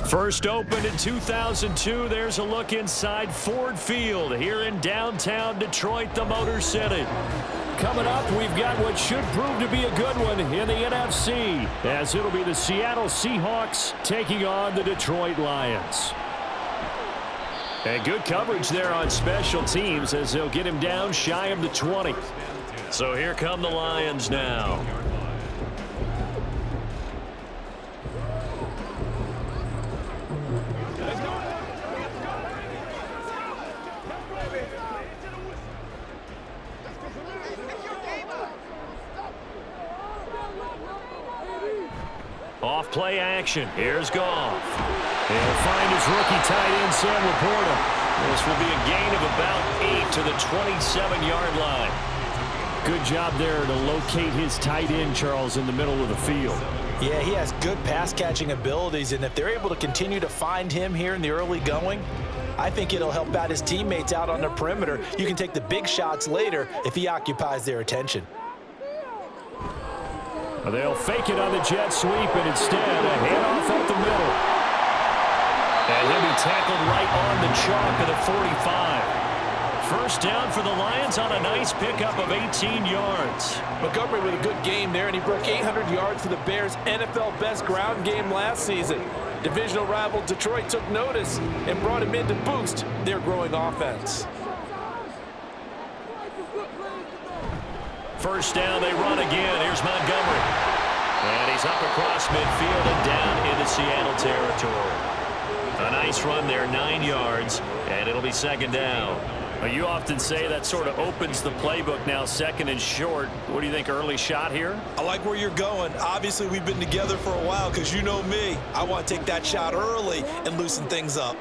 First opened in 2002, there's a look inside Ford Field here in downtown Detroit, the Motor City. Coming up, we've got what should prove to be a good one in the NFC, as it'll be the Seattle Seahawks taking on the Detroit Lions. And good coverage there on special teams as they'll get him down shy of the 20. So here come the Lions now. Off play action. Here's Goff. He'll find his rookie tight end, Sam Laporta. This will be a gain of about 8 to the 27-yard line. Good job there to locate his tight end, Charles, in the middle of the field. Yeah, he has good pass-catching abilities, and if they're able to continue to find him here in the early going, I think it'll help out his teammates out on the perimeter. You can take the big shots later if he occupies their attention. They'll fake it on the jet sweep, and instead a handoff up the middle. And he'll be tackled right on the chalk at the 45. First down for the Lions on a nice pickup of 18 yards. Montgomery with a good game there, and he broke 800 yards for the Bears' NFL best ground game last season. Divisional rival Detroit took notice and brought him in to boost their growing offense. First down, they run again. Here's Montgomery. And he's up across midfield and down into Seattle territory. A nice run there, 9 yards, and it'll be second down. You often say that sort of opens the playbook now, second and short. What do you think, early shot here? I like where you're going. Obviously, we've been together for a while because you know me. I want to take that shot early and loosen things up.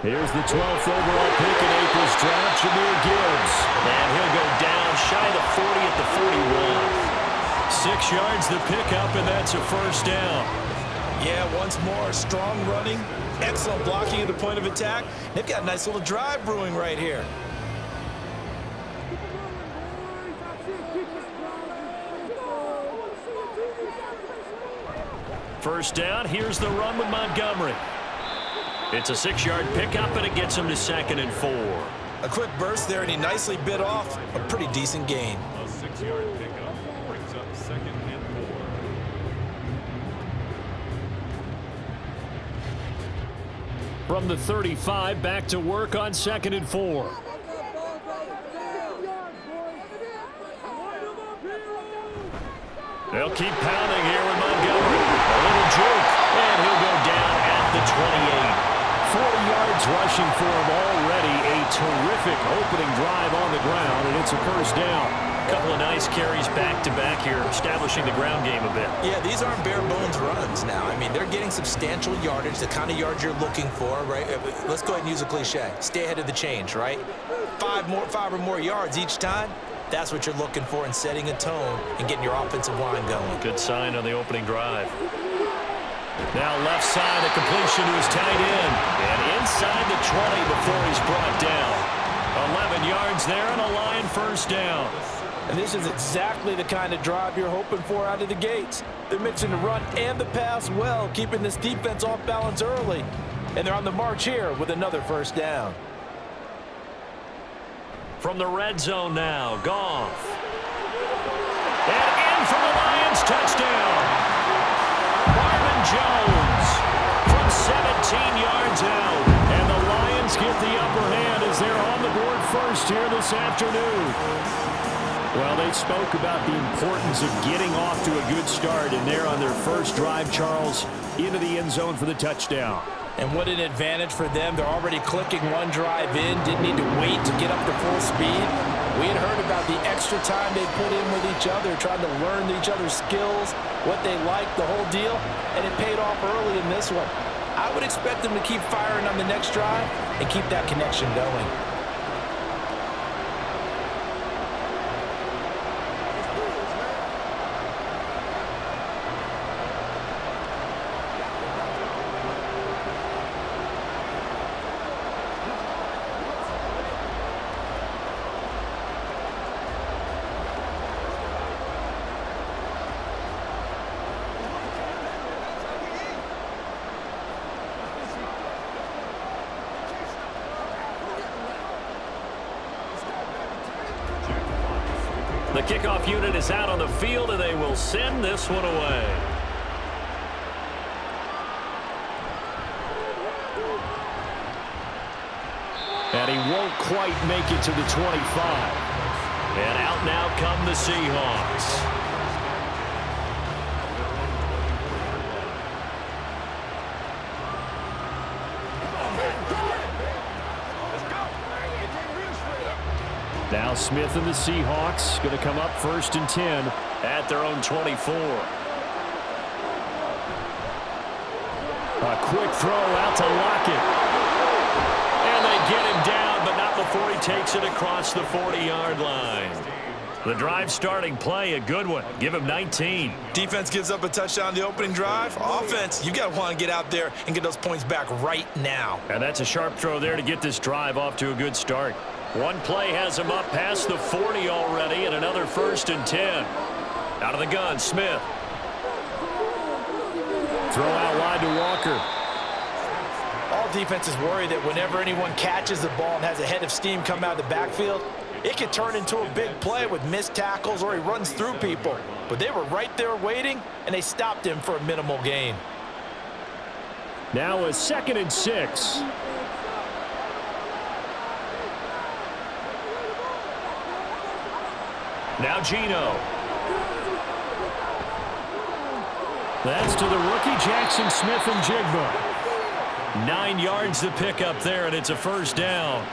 Here's the 12th overall pick in April's draft, Jahmyr Gibbs. And he'll go down shy of the 40 at the 41. 6 yards the pickup, and that's a first down. Yeah, once more, strong running, excellent blocking at the point of attack. They've got a nice little drive brewing right here. First down, here's the run with Montgomery. It's a 6-yard pickup, and it gets him to second and 4. A quick burst there, and he nicely bit off a pretty decent gain. A 6-yard pickup brings up second and 4. From the 35, back to work on second and 4. They'll keep pounding here with Montgomery. A little juke, and he'll go down at the 28. 40 yards rushing for him already. A terrific opening drive on the ground, and it's a first down. A couple of nice carries back-to-back here, establishing the ground game a bit. Yeah, these aren't bare-bones runs now. I mean, they're getting substantial yardage, the kind of yards you're looking for, right? Let's go ahead and use a cliche. Stay ahead of the change, right? 5 or more yards each time. That's what you're looking for in setting a tone and getting your offensive line going. Good sign on the opening drive. Now left side, a completion to his tight end. And inside the 20 before he's brought down. 11 yards there and a Lion first down. And this is exactly the kind of drive you're hoping for out of the gates. They're mixing the run and the pass well, keeping this defense off balance early. And they're on the march here with another first down. From the red zone now, Goff. And in for the Lions, touchdown. Marvin Jones from 17 yards out. And the Lions get the upper hand as they're on the board first here this afternoon. Well, they spoke about the importance of getting off to a good start, and they're on their first drive, Charles, into the end zone for the touchdown. And what an advantage for them. They're already clicking one drive in, didn't need to wait to get up to full speed. We had heard about the extra time they put in with each other, trying to learn each other's skills, what they liked, the whole deal, and it paid off early in this one. I would expect them to keep firing on the next drive and keep that connection going. The kickoff unit is out on the field, and they will send this one away. And he won't quite make it to the 25. And out now come the Seahawks. Now Smith and the Seahawks going to come up 1st and 10 at their own 24. A quick throw out to Lockett. And they get him down, but not before he takes it across the 40-yard line. The drive starting play, a good one. Give him 19. Defense gives up a touchdown the opening drive. Offense, you got to want to get out there and get those points back right now. And that's a sharp throw there to get this drive off to a good start. One play has him up past the 40 already, and another 1st and 10. Out of the gun, Smith. Throw out wide to Walker. All defenses worry that whenever anyone catches the ball and has a head of steam come out of the backfield, it could turn into a big play with missed tackles or he runs through people. But they were right there waiting, and they stopped him for a minimal gain. Now a 2nd and 6. Now Geno. That's to the rookie Jackson Smith-Njigba. 9 yards to pick up there, and it's a 1st down.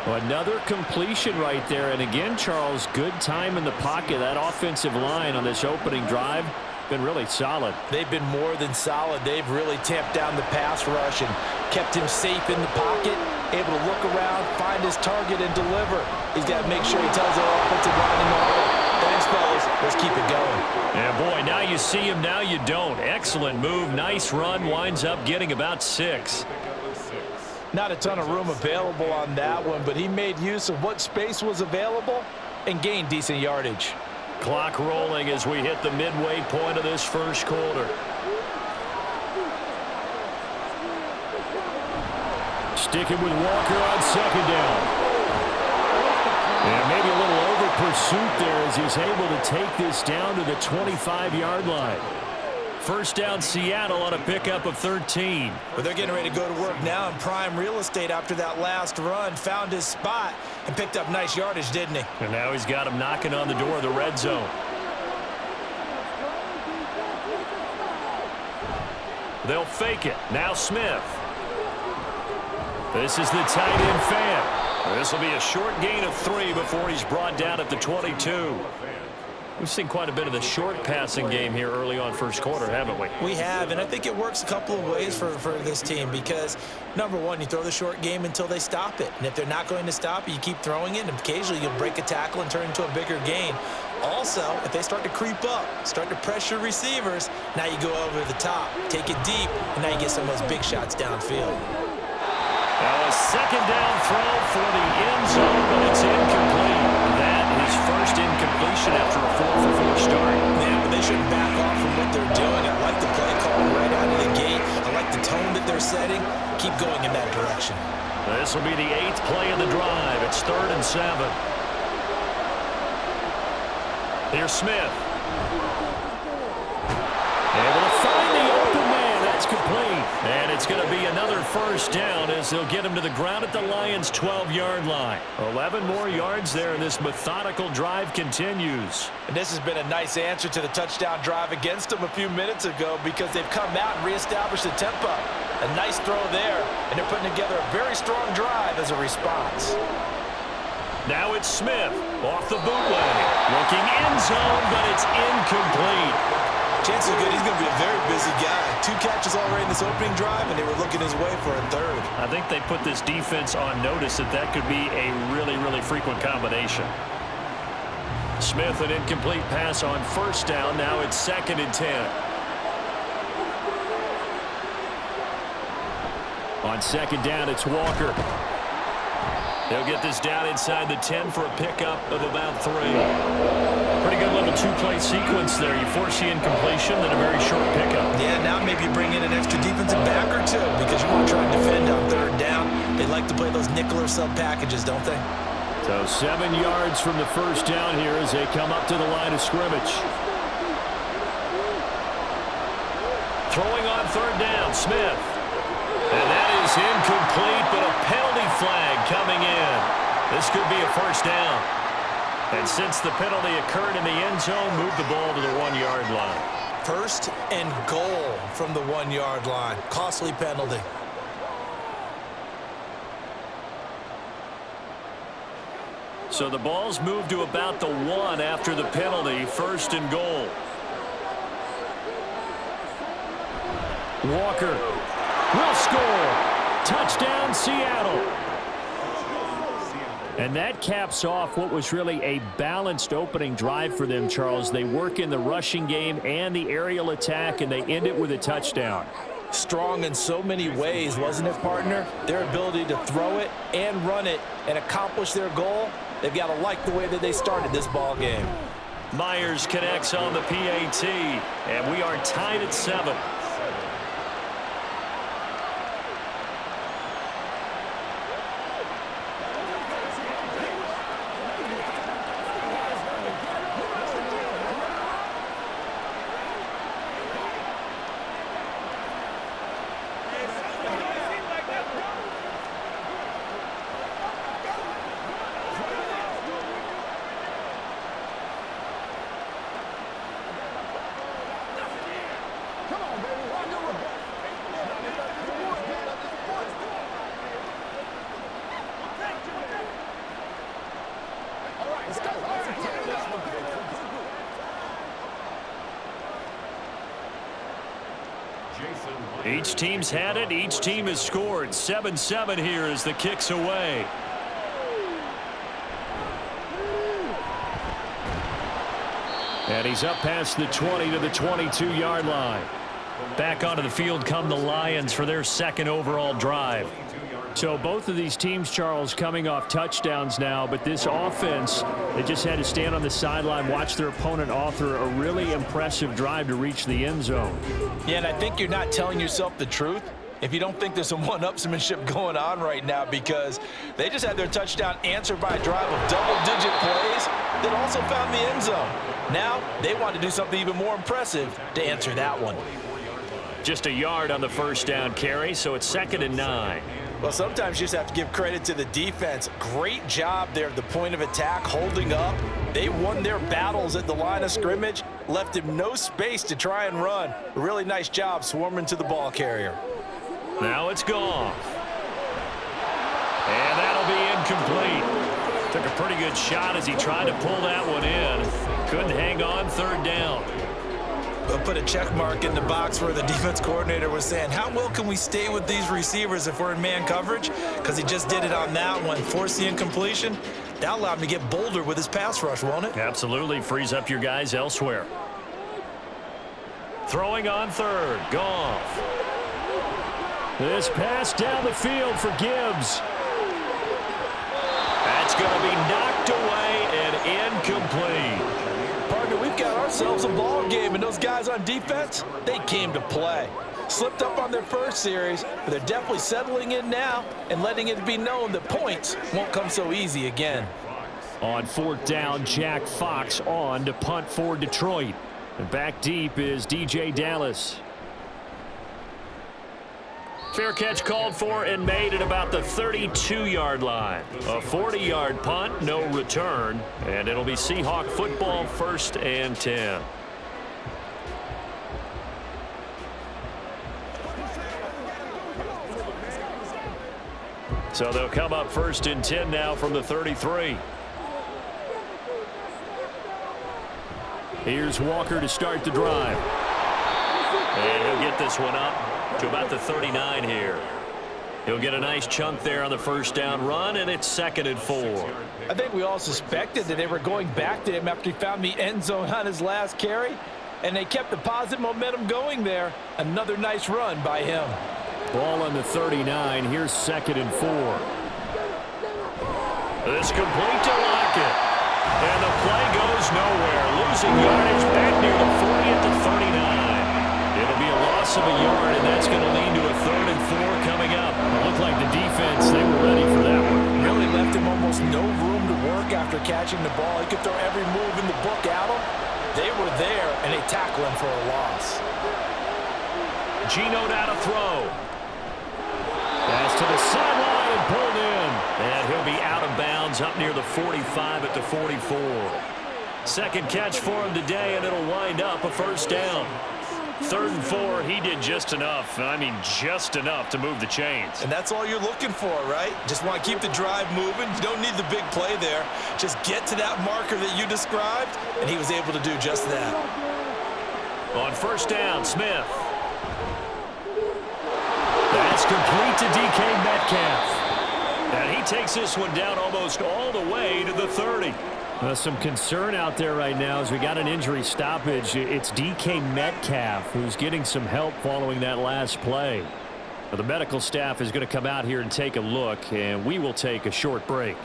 Another completion right there. And again, Charles, good time in the pocket. That offensive line on this opening drive been really solid. They've been more than solid. They've really tamped down the pass rush and kept him safe in the pocket, able to look around, find his target, and deliver. He's got to make sure he tells their offensive line in the hole, thanks, fellas. Let's keep it going. Yeah, boy, now you see him, now you don't. Excellent move, nice run, winds up getting about 6. Not a ton of room available on that one, but he made use of what space was available and gained decent yardage. Clock rolling as we hit the midway point of this 1st quarter. Sticking with Walker on 2nd down. And maybe a little over pursuit there as he's able to take this down to the 25-yard line. 1st down Seattle on a pickup of 13. But they're getting ready to go to work now in prime real estate after that last run. Found his spot and picked up nice yardage, didn't he? And now he's got him knocking on the door of the red zone. They'll fake it. Now Smith. This is the tight end fan. This will be a short gain of 3 before he's brought down at the 22. We've seen quite a bit of the short passing game here early on 1st quarter, haven't we? We have, and I think it works a couple of ways for this team because, number one, you throw the short game until they stop it. And if they're not going to stop it, you keep throwing it, and occasionally you'll break a tackle and turn into a bigger gain. Also, if they start to creep up, start to pressure receivers, now you go over the top, take it deep, and now you get some of those big shots downfield. Now a 2nd down throw for the end zone, but it's incomplete. That is 1st incompletion after a 4-for-4 start. Yeah, but they shouldn't back off from what they're doing. I like the play call right out of the gate. I like the tone that they're setting. Keep going in that direction. This will be the 8th play of the drive. It's 3rd and 7. Here's Smith. Able to find the open man. That's complete. And it's going to be another 1st down as they'll get him to the ground at the Lions' 12-yard line. 11 more yards there, and this methodical drive continues. And this has been a nice answer to the touchdown drive against them a few minutes ago because they've come out and reestablished the tempo. A nice throw there, and they're putting together a very strong drive as a response. Now it's Smith off the bootleg. Looking end zone, but it's incomplete. Chances are good he's going to be a very busy guy. 2 catches already in this opening drive, and they were looking his way for a 3rd. I think they put this defense on notice that could be a really, really frequent combination. Smith, an incomplete pass on 1st down. Now it's 2nd and 10. On 2nd down, it's Walker. They'll get this down inside the 10 for a pickup of about 3. Pretty good little 2-play sequence there. You force the incompletion, then a very short pickup. Yeah, now maybe you bring in an extra defensive back or 2 because you want to try and defend on 3rd down. They like to play those nickel or sub packages, don't they? So 7 yards from the first down here as they come up to the line of scrimmage. Throwing on third down, Smith. And that is incomplete, but a penalty flag coming in. This could be a first down. And since the penalty occurred in the end zone, move the ball to the 1-yard line. First and goal from the 1-yard line. Costly penalty. So the ball's moved to about the 1 after the penalty. First and goal. Walker will score. Touchdown, Seattle. And that caps off what was really a balanced opening drive for them, Charles. They work in the rushing game and the aerial attack, and they end it with a touchdown. Strong in so many ways, wasn't it, partner? Their ability to throw it and run it and accomplish their goal, they've got to like the way that they started this ball game. Myers connects on the PAT, and we are tied at 7. Each team's had it. Each team has scored. 7-7 here as the kick's away. And he's up past the 20 to the 22-yard line. Back onto the field come the Lions for their second overall drive. So both of these teams, Charles, coming off touchdowns now, but this offense, they just had to stand on the sideline, watch their opponent author a really impressive drive to reach the end zone. Yeah, and I think you're not telling yourself the truth if you don't think there's some one-upsmanship going on right now, because they just had their touchdown answered by a drive of double-digit plays that also found the end zone. Now they want to do something even more impressive to answer that one. Just a yard on the first down carry, so it's 2nd and 9. Well, sometimes you just have to give credit to the defense. Great job there at the point of attack, holding up. They won their battles at the line of scrimmage, left him no space to try and run. A really nice job swarming to the ball carrier. Now it's gone. And that'll be incomplete. Took a pretty good shot as he tried to pull that one in. Couldn't hang on, 3rd down. We'll put a check mark in the box where the defense coordinator was saying, how well can we stay with these receivers if we're in man coverage? Because he just did it on that one, forced the incompletion. That allowed him to get bolder with his pass rush, won't it? Absolutely. Frees up your guys elsewhere. Throwing on 3rd. Goff. This pass down the field for Gibbs. That's going to be knocked away and incomplete. Partner, we've got ourselves a ball game, and those guys on defense, they came to play. Slipped up on their first series, but they're definitely settling in now and letting it be known that points won't come so easy again. On 4th down, Jack Fox on to punt for Detroit. And back deep is DJ Dallas. Fair catch called for and made at about the 32-yard line. A 40-yard punt, no return, and it'll be Seahawk football, 1st and 10. So they'll come up 1st and 10 now from the 33. Here's Walker to start the drive. And he'll get this one up to about the 39 here. He'll get a nice chunk there on the first down run, and it's 2nd and 4. I think we all suspected that they were going back to him after he found the end zone on his last carry, and they kept the positive momentum going there. Another nice run by him. Ball on the 39. Here's 2nd and 4. This complete to Lockett. And the play goes nowhere. Losing yardage back near the 40 at the 39. It'll be a loss of a yard, and that's going to lead to a 3rd and 4 coming up. It looked like the defense, they were ready for that one. Really left him almost no room to work after catching the ball. He could throw every move in the book at him. They were there, and they tackle him for a loss. Geno now to throw. Pass to the sideline and pulled in. And he'll be out of bounds up near the 45 at the 44. Second catch for him today, and it'll wind up a first down. 3rd and 4, he did just enough. I mean, just enough to move the chains. And that's all you're looking for, right? Just want to keep the drive moving. You don't need the big play there. Just get to that marker that you described, and he was able to do just that. On first down, Smith. That's complete to DK Metcalf. And he takes this one down almost all the way to the 30. Some concern out there right now as we got an injury stoppage. It's DK Metcalf who's getting some help following that last play. Well, the medical staff is going to come out here and take a look, and we will take a short break.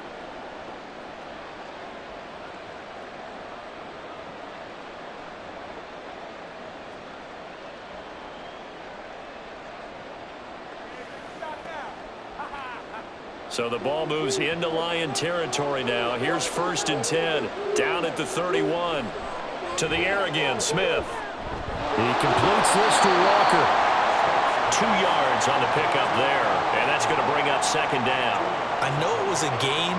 So the ball moves into Lion territory now. Here's 1st and 10, down at the 31. To the air again, Smith. He completes this to Walker. 2 yards on the pickup there, and that's going to bring up 2nd down. I know it was a gain,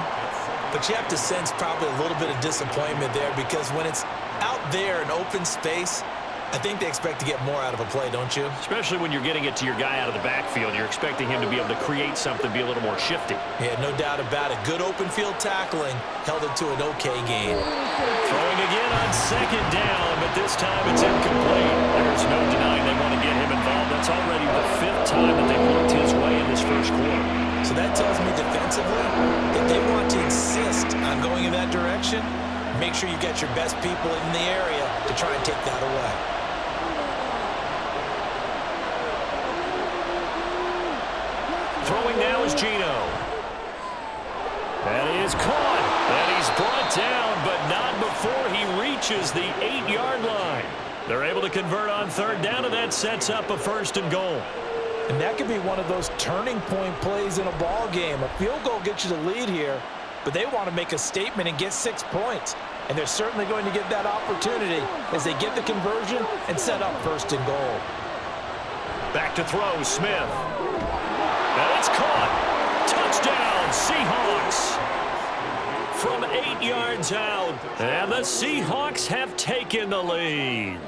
but you have to sense probably a little bit of disappointment there because when it's out there in open space, I think they expect to get more out of a play, don't you? Especially when you're getting it to your guy out of the backfield. You're expecting him to be able to create something, be a little more shifty. Yeah, no doubt about it. Good open field tackling held it to an okay gain. Throwing again on 2nd down, but this time it's incomplete. There's no denying they want to get him involved. That's already the 5th time that they've looked his way in this first quarter. So that tells me defensively that they want to insist on going in that direction. Make sure you get your best people in the area to try and take that away. Throwing now is Geno. That is caught. And he's brought down, but not before he reaches the 8-yard line. They're able to convert on 3rd down, and that sets up a 1st and goal. And that could be one of those turning point plays in a ball game. A field goal gets you the lead here, but they want to make a statement and get 6 points. And they're certainly going to get that opportunity as they get the conversion and set up 1st and goal. Back to throw, Smith. And it's caught. Touchdown, Seahawks. From 8 yards out. And the Seahawks have taken the lead.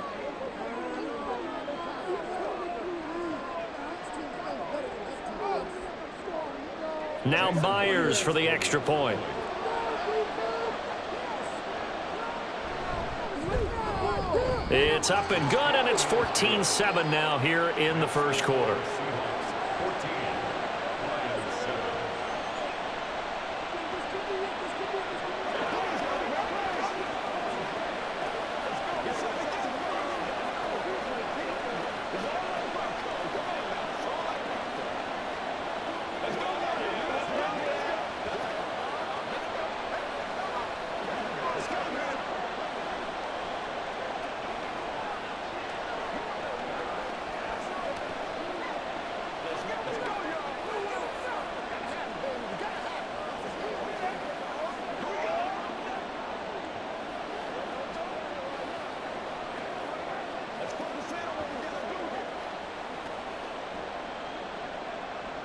Now Myers for the extra point. It's up and good, and it's 14-7 now here in the first quarter.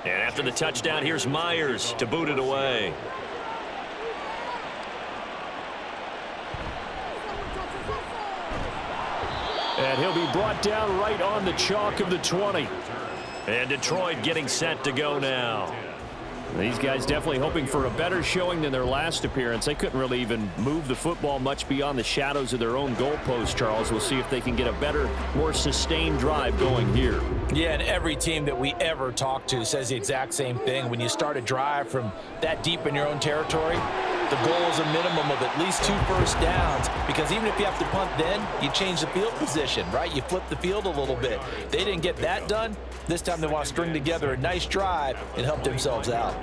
And after the touchdown, here's Myers to boot it away. And he'll be brought down right on the chalk of the 20. And Detroit getting set to go now. These guys definitely hoping for a better showing than their last appearance. They couldn't really even move the football much beyond the shadows of their own goalpost, Charles. We'll see if they can get a better, more sustained drive going here. Yeah, and every team that we ever talk to says the exact same thing. When you start a drive from that deep in your own territory, the goal is a minimum of at least 2 first downs, because even if you have to punt then, you change the field position, right? You flip the field a little bit. They didn't get that done. This time they want to string together a nice drive and help themselves out.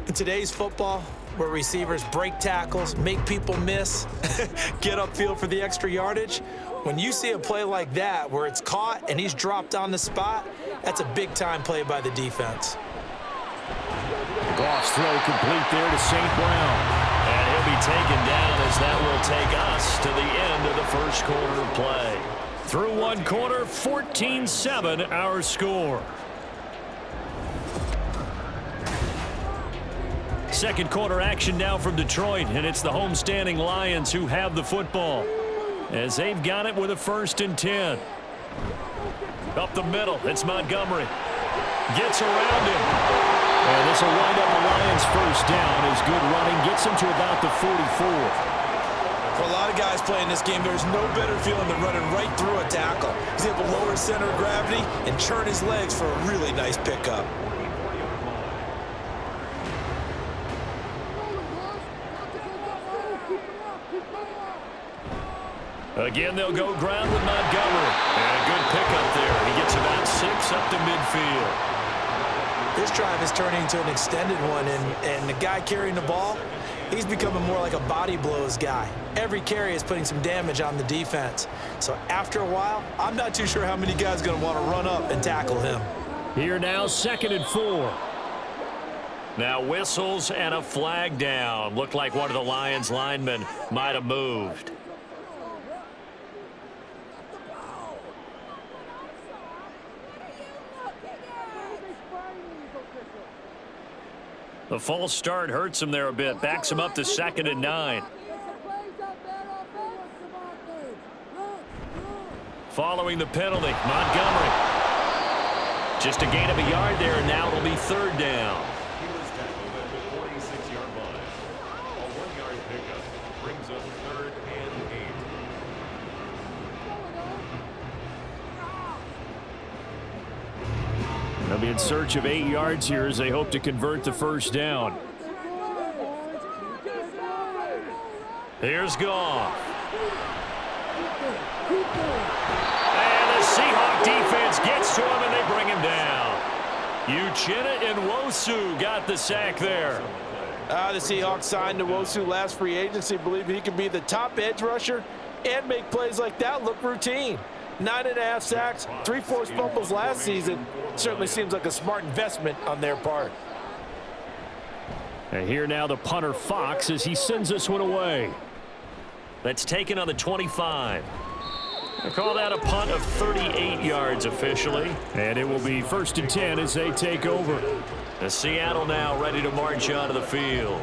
In today's football, where receivers break tackles, make people miss, get upfield for the extra yardage, when you see a play like that where it's caught and he's dropped on the spot, that's a big-time play by the defense. Goff's throw complete there to St. Brown. And he'll be taken down as that will take us to the end of the first quarter of play. Through one quarter, 14-7 our score. Second quarter action now from Detroit, and it's the homestanding Lions who have the football as they've got it with a 1st and 10. Up the middle, it's Montgomery. Gets around him. And this will wind up the Lions' first down as good running gets him to about the 44. For a lot of guys playing this game, there's no better feeling than running right through a tackle. He's able to lower his center of gravity and churn his legs for a really nice pickup. Again, they'll go ground with Montgomery. And a good pickup there. He gets about 6 up to midfield. This drive is turning into an extended one, and the guy carrying the ball, he's becoming more like a body blows guy. Every carry is putting some damage on the defense. So after a while, I'm not too sure how many guys are going to want to run up and tackle him. Here now, 2nd and 4. Now whistles and a flag down. Looked like one of the Lions linemen might have moved. The false start hurts him there a bit. Backs him up to 2nd and 9. Following the penalty, Montgomery. Just a gain of a yard there, and now it'll be 3rd down. He was tackled at the 46-yard line. A 1-yard pickup brings up 3rd and 8. They'll be in search of 8 yards here as they hope to convert the first down. Here's Goff. And the Seahawks defense gets to him and they bring him down. Uchenna and Nwosu got the sack there. The Seahawks signed Nwosu last free agency, believe he could be the top edge rusher and make plays like that look routine. 9.5 sacks, 3 forced fumbles last season. Certainly seems like a smart investment on their part. And here now the punter Fox as he sends this one away. That's taken on the 25. They call that a punt of 38 yards officially. And it will be 1st and 10 as they take over. The Seattle now ready to march onto the field.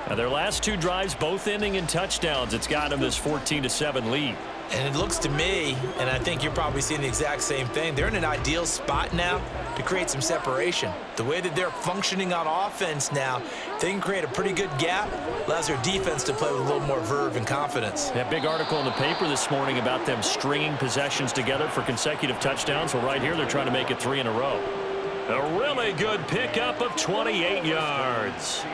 Now their last 2 drives both ending in touchdowns. It's got them this 14-7 lead. And it looks to me, and I think you're probably seeing the exact same thing, they're in an ideal spot now to create some separation. The way that they're functioning on offense now, they can create a pretty good gap, allows their defense to play with a little more verve and confidence. That big article in the paper this morning about them stringing possessions together for consecutive touchdowns. Well, right here they're trying to make it 3 in a row. A really good pickup of 28 yards.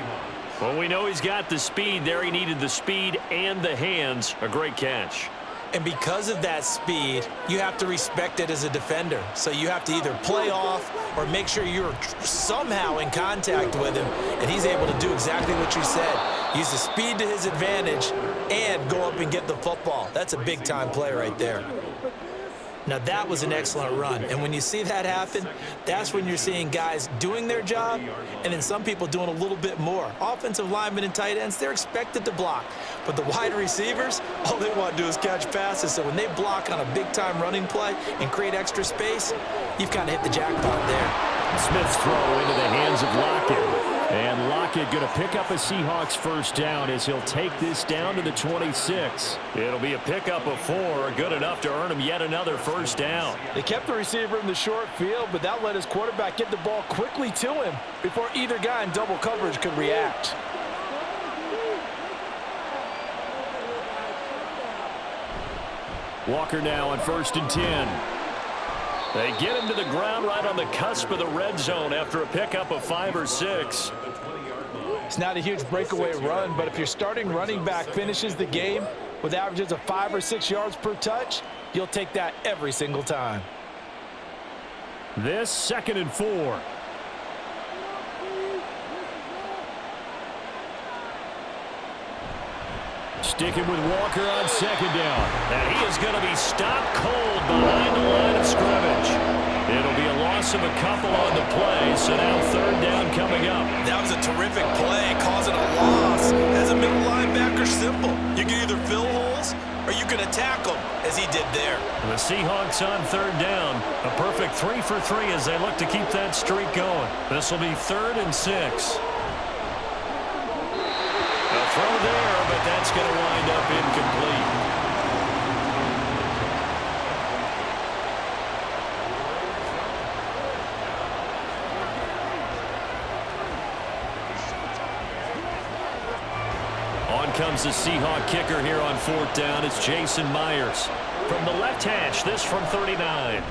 Well, we know he's got the speed there. He needed the speed and the hands. A great catch. And because of that speed, you have to respect it as a defender. So you have to either play off or make sure you're somehow in contact with him, and he's able to do exactly what you said. Use the speed to his advantage and go up and get the football. That's a big-time play right there. Now, that was an excellent run. And when you see that happen, that's when you're seeing guys doing their job and then some people doing a little bit more. Offensive linemen and tight ends, they're expected to block. But the wide receivers, all they want to do is catch passes. So when they block on a big-time running play and create extra space, you've kind of hit the jackpot there. Smith's throw into the hands of Lockett. And Lockett going to pick up a Seahawks first down as he'll take this down to the 26. It'll be a pickup of 4, good enough to earn him yet another first down. They kept the receiver in the short field, but that let his quarterback get the ball quickly to him before either guy in double coverage could react. Walker now on 1st and 10. They get him to the ground right on the cusp of the red zone after a pickup of 5 or 6. It's not a huge breakaway run, but if your starting running back finishes the game with averages of 5 or 6 yards per touch, you'll take that every single time. This 2nd and 4. Sticking with Walker on 2nd down. And he is going to be stopped cold behind the line of scrimmage. It'll be a loss loss of a couple on the play, so now third down coming up. That was a terrific play, causing a loss. As a middle linebacker, simple. You can either fill holes or you can attack them, as he did there. The Seahawks on third down. A perfect 3 for 3 as they look to keep that streak going. This will be 3rd and 6. A throw there, but that's going to wind up incomplete. Comes the Seahawk kicker here on 4th down. It's Jason Myers. From the left hash, this from 39.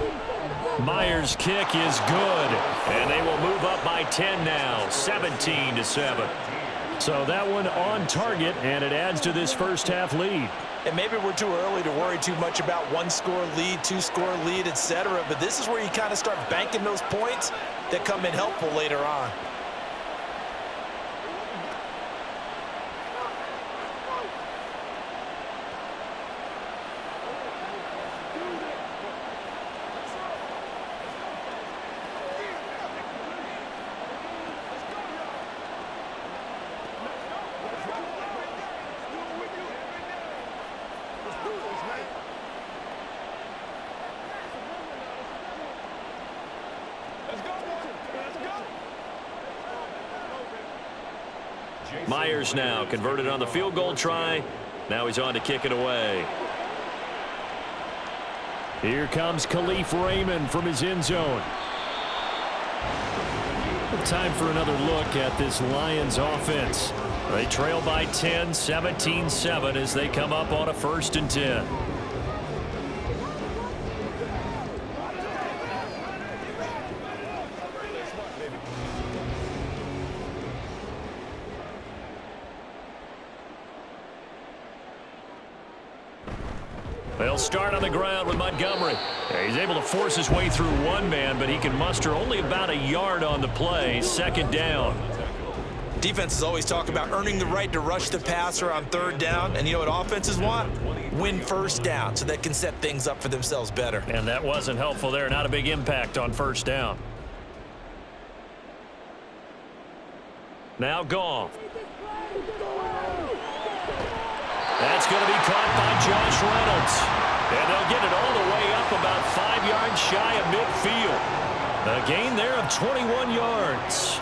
Myers' kick is good, and they will move up by 10 now, 17-7. So that one on target, and it adds to this first half lead. And maybe we're too early to worry too much about 1-score lead, 2-score lead, etc. But this is where you kind of start banking those points that come in helpful later on. Myers now converted on the field goal try. Now he's on to kick it away. Here comes Khalif Raymond from his end zone. Time for another look at this Lions offense. They trail by 10, 17-7 as they come up on a 1st and 10. They'll start on the ground with Montgomery. He's able to force his way through one man, but he can muster only about a yard on the play. 2nd down. Defenses always talk about earning the right to rush the passer on 3rd down. And you know what offenses want? Win 1st down so they can set things up for themselves better. And that wasn't helpful there. Not a big impact on 1st down. Now Goff. That's going to be caught by Josh Reynolds. And they'll get it all the way up about 5 yards shy of midfield. A gain there of 21 yards.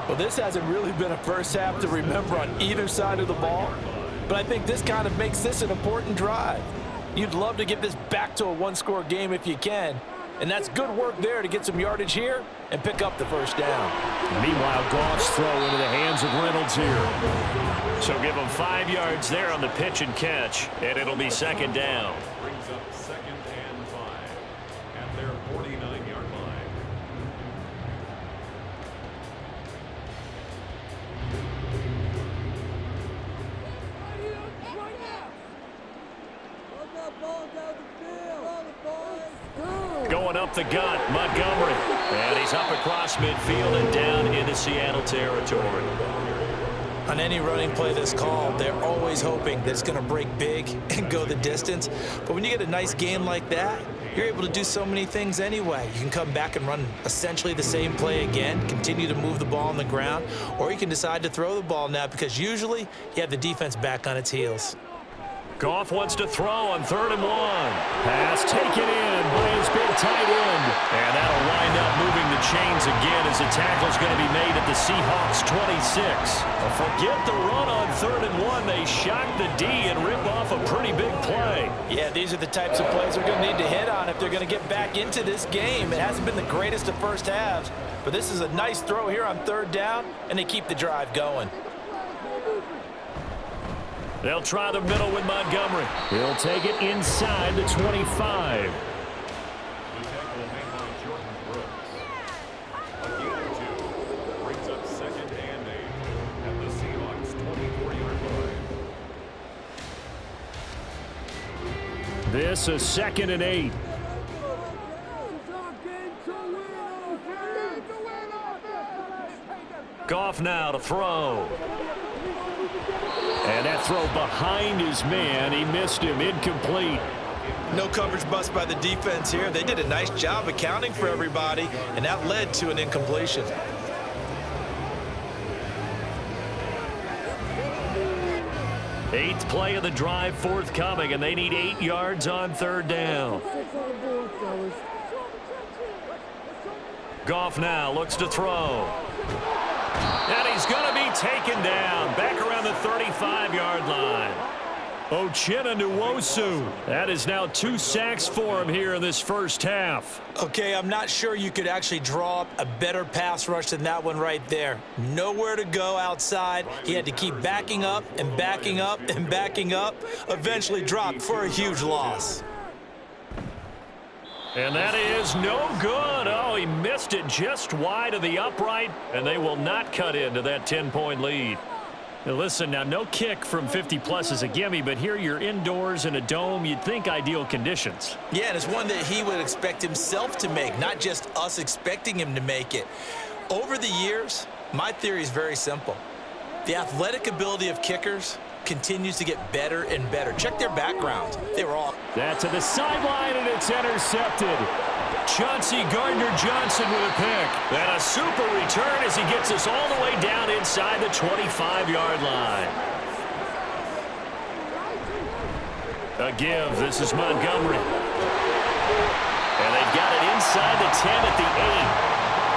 Well, this hasn't really been a first half to remember on either side of the ball. But I think this kind of makes this an important drive. You'd love to get this back to a 1-score game if you can. And that's good work there to get some yardage here and pick up the 1st down. Meanwhile, Goff's throw into the hands of Reynolds here. So give him 5 yards there on the pitch and catch, and it'll be 2nd down. Brings up 2nd and 5 at their 49-yard line. Going up the gut, Montgomery. And he's up across midfield and down into Seattle territory. On any running play that's called, they're always hoping that it's going to break big and go the distance. But when you get a nice game like that, you're able to do so many things anyway. You can come back and run essentially the same play again, continue to move the ball on the ground, or you can decide to throw the ball now because usually you have the defense back on its heels. Goff wants to throw on 3rd and 1. Pass taken in by his big tight end. And that'll wind up moving the chains again as the tackle's going to be made at the Seahawks 26. Forget the run on 3rd and 1. They shock the D and rip off a pretty big play. Yeah, these are the types of plays they're going to need to hit on if they're going to get back into this game. It hasn't been the greatest of first halves, but this is a nice throw here on 3rd down, and they keep the drive going. They'll try the middle with Montgomery. He'll take it inside the 25. The tackle made by Jordan Brooks. A gain of 2 brings up 2nd and 8 at the Seahawks 24-yard line. This is 2nd and 8. Goff now to throw. And that throw behind his man. He missed him. Incomplete. No coverage bust by the defense here. They did a nice job accounting for everybody, and that led to an incompletion. Eighth play of the drive forthcoming, and they need 8 yards on third down. Goff now looks to throw. And he's going to be taken down back around the 35-yard line. Uchenna Nwosu. That is now 2 sacks for him here in this first half. Okay, I'm not sure you could actually draw up a better pass rush than that one right there. Nowhere to go outside. He had to keep backing up and backing up and backing up. Eventually dropped for a huge loss. And that is no good. Oh, he missed it just wide of the upright, and they will not cut into that 10-point lead. Now listen, now no kick from 50-plus is a gimme, but here you're indoors in a dome. You'd think ideal conditions. Yeah, and it's one that he would expect himself to make, not just us expecting him to make it. Over the years, my theory is very simple. The athletic ability of kickers continues to get better and better. Check their background. They were all... That to the sideline, and it's intercepted. Chauncey Gardner-Johnson with a pick. And a super return as he gets us all the way down inside the 25-yard line. A give. This is Montgomery. And they've got it inside the 10 at the 8.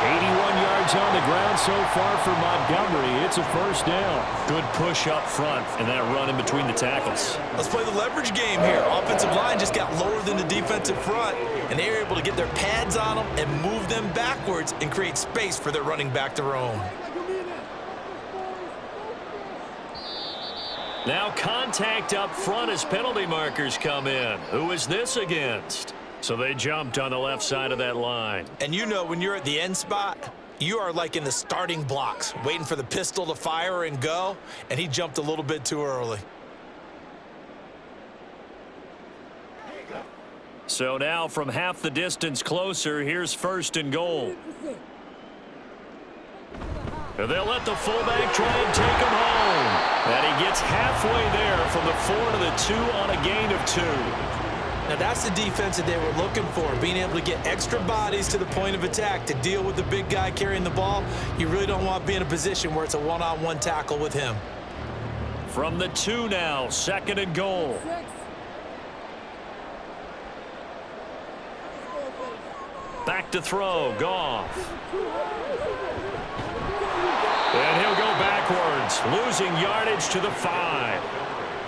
81 yards on the ground so far for Montgomery. It's a first down. Good push up front and that run in between the tackles. Let's play the leverage game here. Offensive line just got lower than the defensive front, and they were able to get their pads on them and move them backwards and create space for their running back to roam. Now contact up front as penalty markers come in. Who is this against? So they jumped on the left side of that line. And you know, when you're at the end spot, you are like in the starting blocks, waiting for the pistol to fire and go, and he jumped a little bit too early. So now from half the distance closer, here's first and goal. And they'll let the fullback try and take him home. And he gets halfway there from the 4 to the 2 on a gain of 2. Now that's the defense that they were looking for, being able to get extra bodies to the point of attack to deal with the big guy carrying the ball. You really don't want to be in a position where it's a one-on-one tackle with him. From the 2 now, second and goal. Back to throw, Goff. And he'll go backwards, losing yardage to the 5.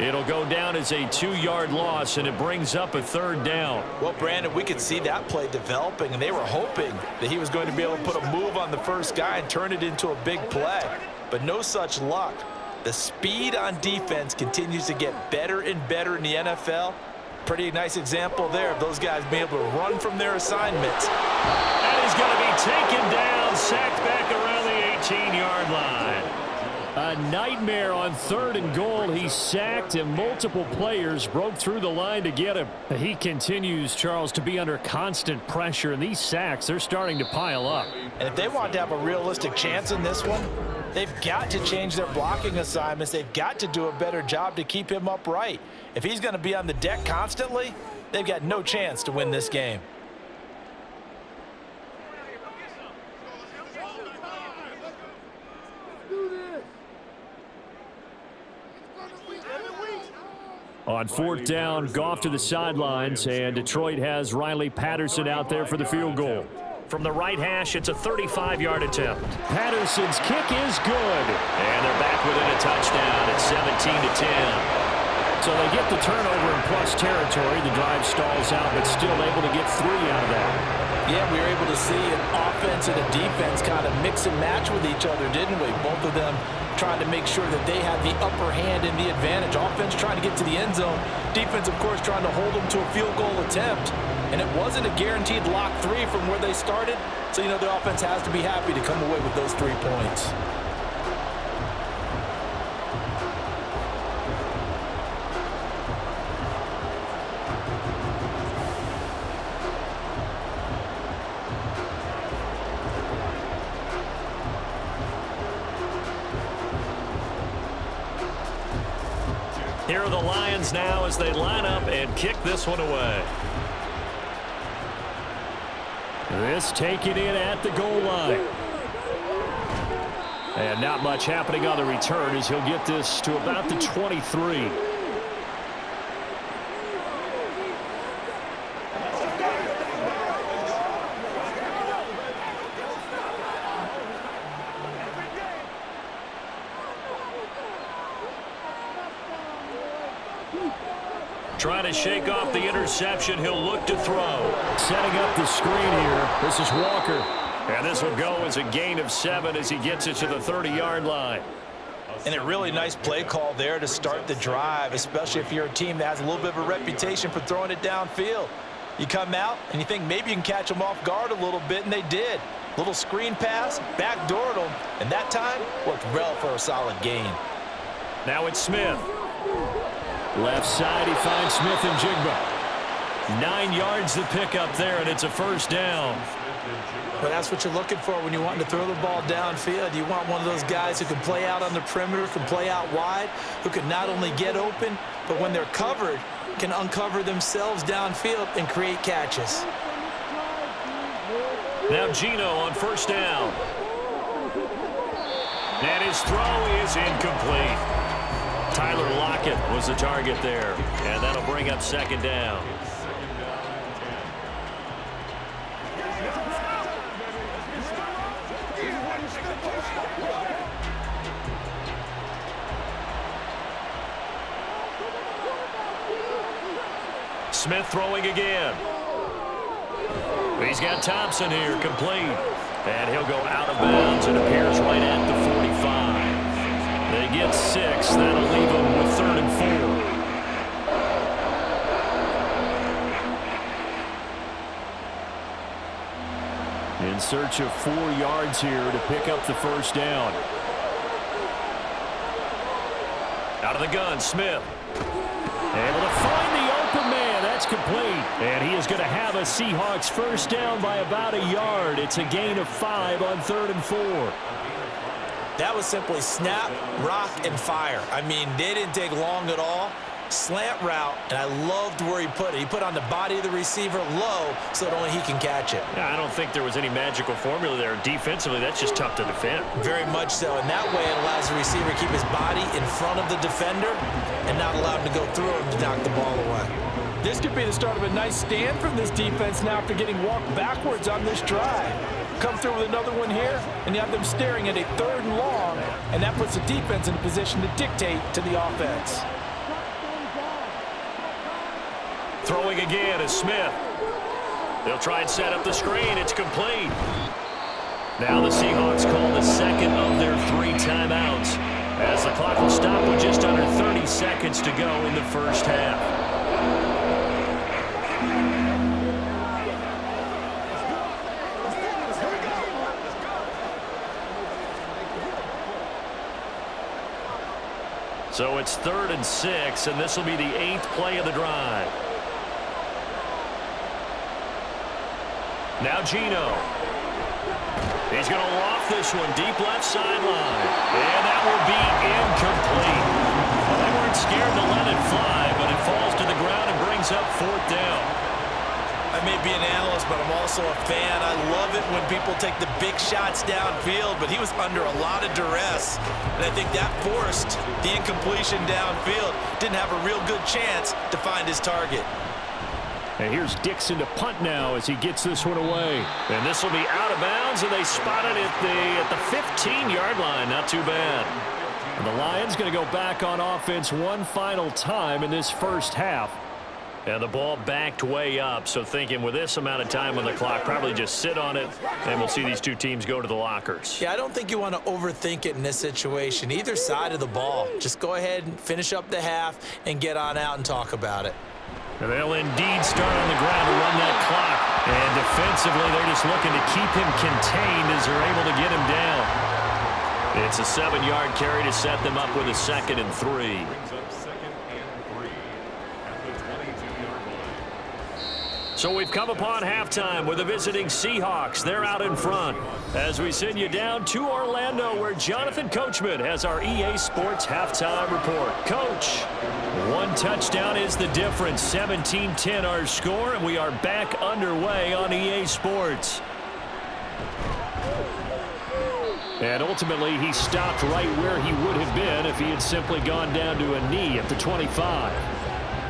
It'll go down as a 2-yard loss, and it brings up a third down. Well, Brandon, we could see that play developing, and they were hoping that he was going to be able to put a move on the first guy and turn it into a big play. But no such luck. The speed on defense continues to get better and better in the NFL. Pretty nice example there of those guys being able to run from their assignments. And he's going to be taken down, sacked back around the 18-yard line. A nightmare on third and goal. He sacked, and multiple players broke through the line to get him. He continues, Charles, to be under constant pressure, and these sacks, they're starting to pile up. And if they want to have a realistic chance in this one, they've got to change their blocking assignments. They've got to do a better job to keep him upright. If he's going to be on the deck constantly, they've got no chance to win this game. On fourth down, Goff to the sidelines, and Detroit has Riley Patterson out there for the field goal. From the right hash, it's a 35-yard attempt. Patterson's kick is good. And they're back within a touchdown at 17-10. So they get the turnover in plus territory. The drive stalls out, but still able to get 3 out of that. Yeah, we were able to see an offense and a defense kind of mix and match with each other, didn't we? Both of them trying to make sure that they had the upper hand and the advantage. Offense trying to get to the end zone. Defense, of course, trying to hold them to a field goal attempt. And it wasn't a guaranteed lock 3 from where they started. So, you know, the offense has to be happy to come away with those 3 points. here are the Lions now as they line up and kick this one away. This taken in at the goal line. And not much happening on the return as he'll get this to about the 23. Trying to shake off the interception. He'll look to throw. Setting up the screen here. This is Walker. And this will go as a gain of 7 as he gets it to the 30-yard line. And a really nice play call there to start the drive, especially if you're a team that has a little bit of a reputation for throwing it downfield. You come out and you think maybe you can catch them off guard a little bit, and they did. Little screen pass, backdoored them, and that time worked well for a solid gain. Now it's Smith. Left side, he finds Smith and Jigba. 9 yards to pick up there, and it's a first down. But that's what you're looking for when you're wanting to throw the ball downfield. You want one of those guys who can play out on the perimeter, can play out wide, who can not only get open, but when they're covered, can uncover themselves downfield and create catches. Now Gino on first down. And his throw is incomplete. Tyler Lockett was the target there, and that'll bring up second down. Smith throwing again. He's got Thompson here, complete. And he'll go out of bounds. It appears right at the 45. They get 6. That'll leave them with 3rd and 4. In search of 4 yards here to pick up the first down. Out of the gun, Smith. Able to find the open man. That's complete. And he is going to have a Seahawks first down by about a yard. It's a gain of 5 on 3rd and 4. That was simply snap, rock, and fire. I mean, they didn't take long at all. Slant route, and I loved where he put it. He put on the body of the receiver low so that only he can catch it. Yeah, I don't think there was any magical formula there. Defensively, that's just tough to defend. Very much so, and that way it allows the receiver to keep his body in front of the defender and not allow him to go through him to knock the ball away. This could be the start of a nice stand from this defense now after getting walked backwards on this drive. Come through with another one here, and you have them staring at a 3rd and long, and that puts the defense in a position to dictate to the offense. Throwing again is Smith. They'll try and set up the screen. It's complete. Now the Seahawks call the second of their 3 timeouts as the clock will stop with just under 30 seconds to go in the first half. So it's 3rd and 6, and this will be the 8th play of the drive. Now Gino. He's going to loft this one deep left sideline. And that will be incomplete. Well, they weren't scared to let it fly, but it falls to the ground and brings up 4th down. I may be an analyst, but I'm also a fan. I love it when people take the big shots downfield, but he was under a lot of duress, and I think that forced the incompletion downfield. Didn't have a real good chance to find his target. And here's Dixon to punt now as he gets this one away. And this will be out of bounds, and they spot it at the 15-yard line. Not too bad. And the Lions going to go back on offense one final time in this first half. And the ball backed way up, so thinking with this amount of time on the clock, probably just sit on it, and we'll see these two teams go to the lockers. Yeah, I don't think you want to overthink it in this situation. Either side of the ball. Just go ahead and finish up the half and get on out and talk about it. And they'll indeed start on the ground to run that clock. And defensively, they're just looking to keep him contained as they're able to get him down. It's a 7-yard carry to set them up with a 2nd and 3. Brings up 2nd and 3 at the 22-yard line. So we've come upon halftime with the visiting Seahawks. They're out in front. As we send you down to Orlando, where Jonathan Coachman has our EA Sports halftime report. Coach, one touchdown is the difference. 17-10 our score, and we are back underway on EA Sports. And ultimately, he stopped right where he would have been if he had simply gone down to a knee at the 25.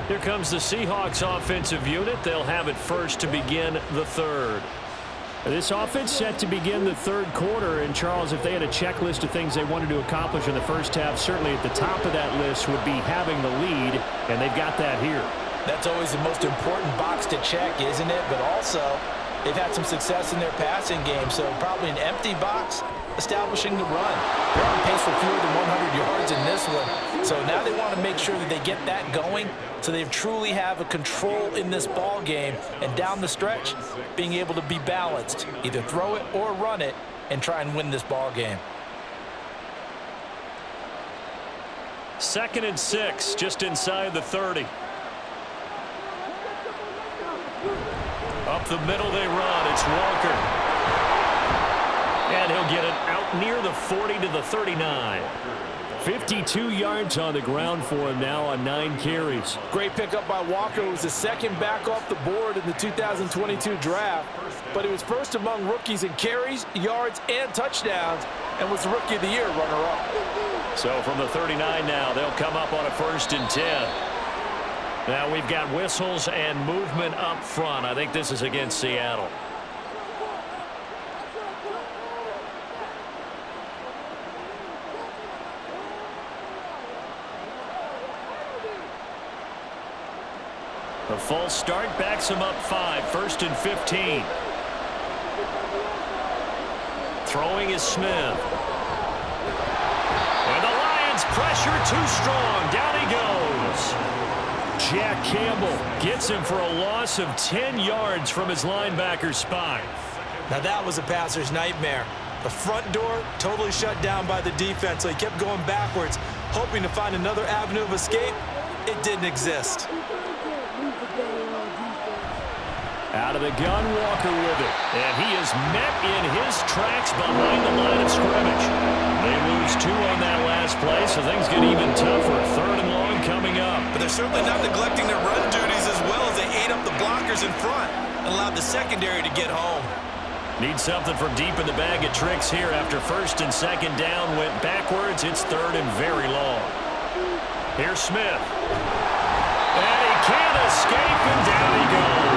Here comes the Seahawks offensive unit. They'll have it first to begin the third. This offense set to begin the third quarter. And, Charles, if they had a checklist of things they wanted to accomplish in the first half, certainly at the top of that list would be having the lead, and they've got that here. That's always the most important box to check, isn't it? But also, they've had some success in their passing game, so probably an empty box establishing the run. They're on pace for fewer than 100 yards in this one. So now they want to make sure that they get that going so they truly have a control in this ball game, and down the stretch, being able to be balanced, either throw it or run it, and try and win this ball game. 2nd and 6, just inside the 30. Up the middle they run. It's Walker. And he'll get it out near the 40 to the 39. 52 yards on the ground for him now on 9 carries. Great pickup by Walker. It was the second back off the board in the 2022 draft, but he was first among rookies in carries, yards, and touchdowns, and was the Rookie of the Year runner-up. So from the 39 now, they'll come up on a 1st and 10. Now we've got whistles and movement up front. I think this is against Seattle. The false start backs him up 5, 1st and 15. Throwing is Smith. And the Lions pressure too strong. Down he goes. Jack Campbell gets him for a loss of 10 yards from his linebacker's spot. Now that was a passer's nightmare. The front door totally shut down by the defense, so he kept going backwards, hoping to find another avenue of escape. It didn't exist. Out of the gun, Walker with it. And he is met in his tracks behind the line of scrimmage. They lose 2 on that last play, so things get even tougher. 3rd and long coming up. But they're certainly not neglecting their run duties as well as they ate up the blockers in front and allowed the secondary to get home. Need something from deep in the bag of tricks here after 1st and 2nd down. Went backwards. It's 3rd and very long. Here's Smith. And he can't escape, and down he goes.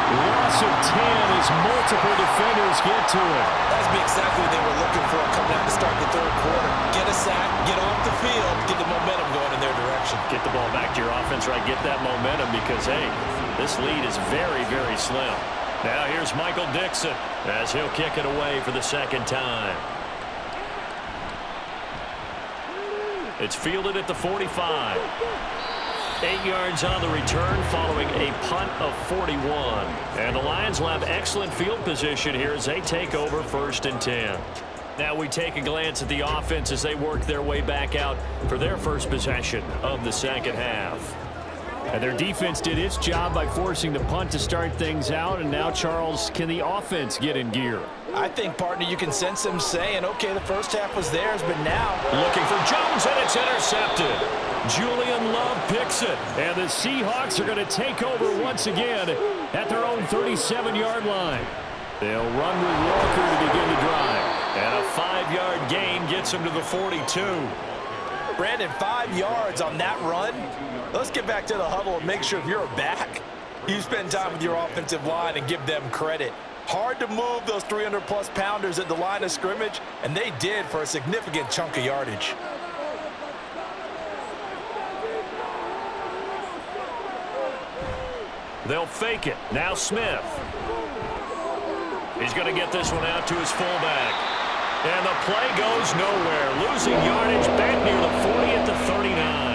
Loss of 10 as multiple defenders get to it. That's exactly what they were looking for coming out to start the 3rd quarter. Get a sack, get off the field, get the momentum going in their direction. Get the ball back to your offense, right? Get that momentum because, hey, this lead is very, very slim. Now here's Michael Dixon as he'll kick it away for the 2nd time. It's fielded at the 45. 8 yards on the return following a punt of 41. And the Lions will have excellent field position here as they take over 1st and 10. Now we take a glance at the offense as they work their way back out for their first possession of the 2nd half. And their defense did its job by forcing the punt to start things out. And now, Charles, can the offense get in gear? I think, partner, you can sense them saying, okay, the first half was theirs, but now. Looking for Jones, and it's intercepted. Julian Love picks it. And the Seahawks are going to take over once again at their own 37-yard line. They'll run with Walker to begin the drive. And a 5-yard gain gets them to the 42. Brandon, 5 yards on that run. Let's get back to the huddle and make sure if you're back, you spend time with your offensive line and give them credit. Hard to move those 300-plus pounders at the line of scrimmage, and they did for a significant chunk of yardage. They'll fake it. Now Smith. He's going to get this one out to his fullback. And the play goes nowhere. Losing yardage back near the 40 at the 39.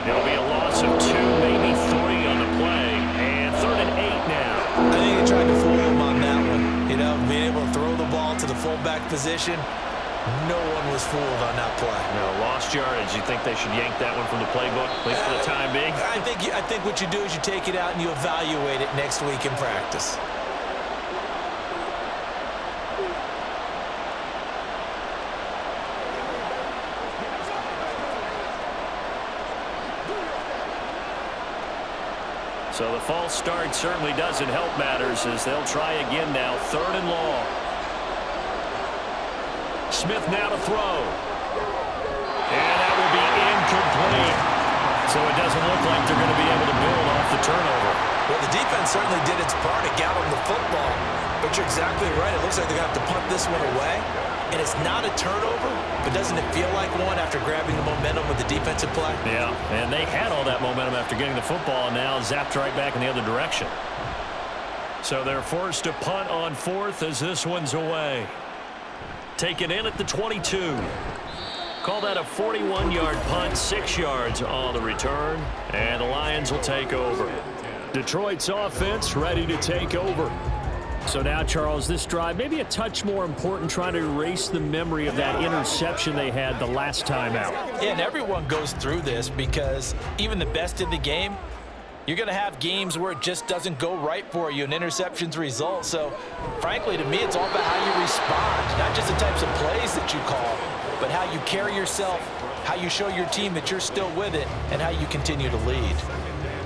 It'll be a loss of 2, maybe 3 on the play. And 3rd and 8 now. I think they tried to fool him on that one. You know, being able to throw the ball to the fullback position. No one was fooled on that play. No, lost yardage. You think they should yank that one from the playbook, at least for the time being? I think what you do is you take it out and you evaluate it next week in practice. So the false start certainly doesn't help matters as they'll try again now. 3rd and long. Smith now to throw. And that will be incomplete. So it doesn't look like they're going to be able to build off the turnover. Well, the defense certainly did its part. It got them the football. But you're exactly right. It looks like they're going to have to punt this one away. And it's not a turnover, but doesn't it feel like one after grabbing the momentum with the defensive play? Yeah, and they had all that momentum after getting the football, and now zapped right back in the other direction. So they're forced to punt on 4th as this one's away. Taken in at the 22. Call that a 41-yard punt, 6 yards on the return, and the Lions will take over. Detroit's offense ready to take over. So now, Charles, this drive maybe a touch more important, trying to erase the memory of that interception they had the last time out. Yeah, and everyone goes through this because even the best in the game, you're going to have games where it just doesn't go right for you and interceptions result. So, frankly, to me, it's all about how you respond, not just the types of plays that you call, but how you carry yourself, how you show your team that you're still with it, and how you continue to lead.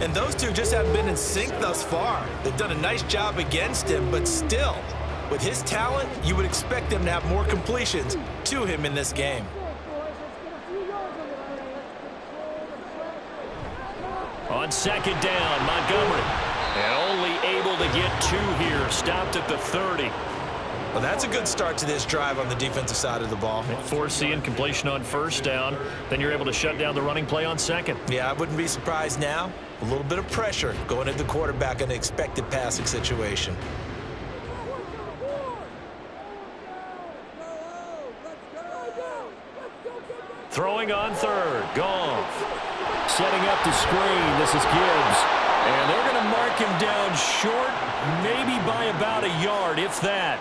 And those two just haven't been in sync thus far. They've done a nice job against him, but still, with his talent, you would expect them to have more completions to him in this game. On 2nd down, Montgomery. And only able to get 2 here. Stopped at the 30. Well, that's a good start to this drive on the defensive side of the ball. Force the incompletion on 1st down. Then you're able to shut down the running play on 2nd. Yeah, I wouldn't be surprised now. A little bit of pressure going at the quarterback in an expected passing situation. Throwing on 3rd. Goff. Setting up the screen. This is Gibbs. And they're going to mark him down short, maybe by about a yard, if that.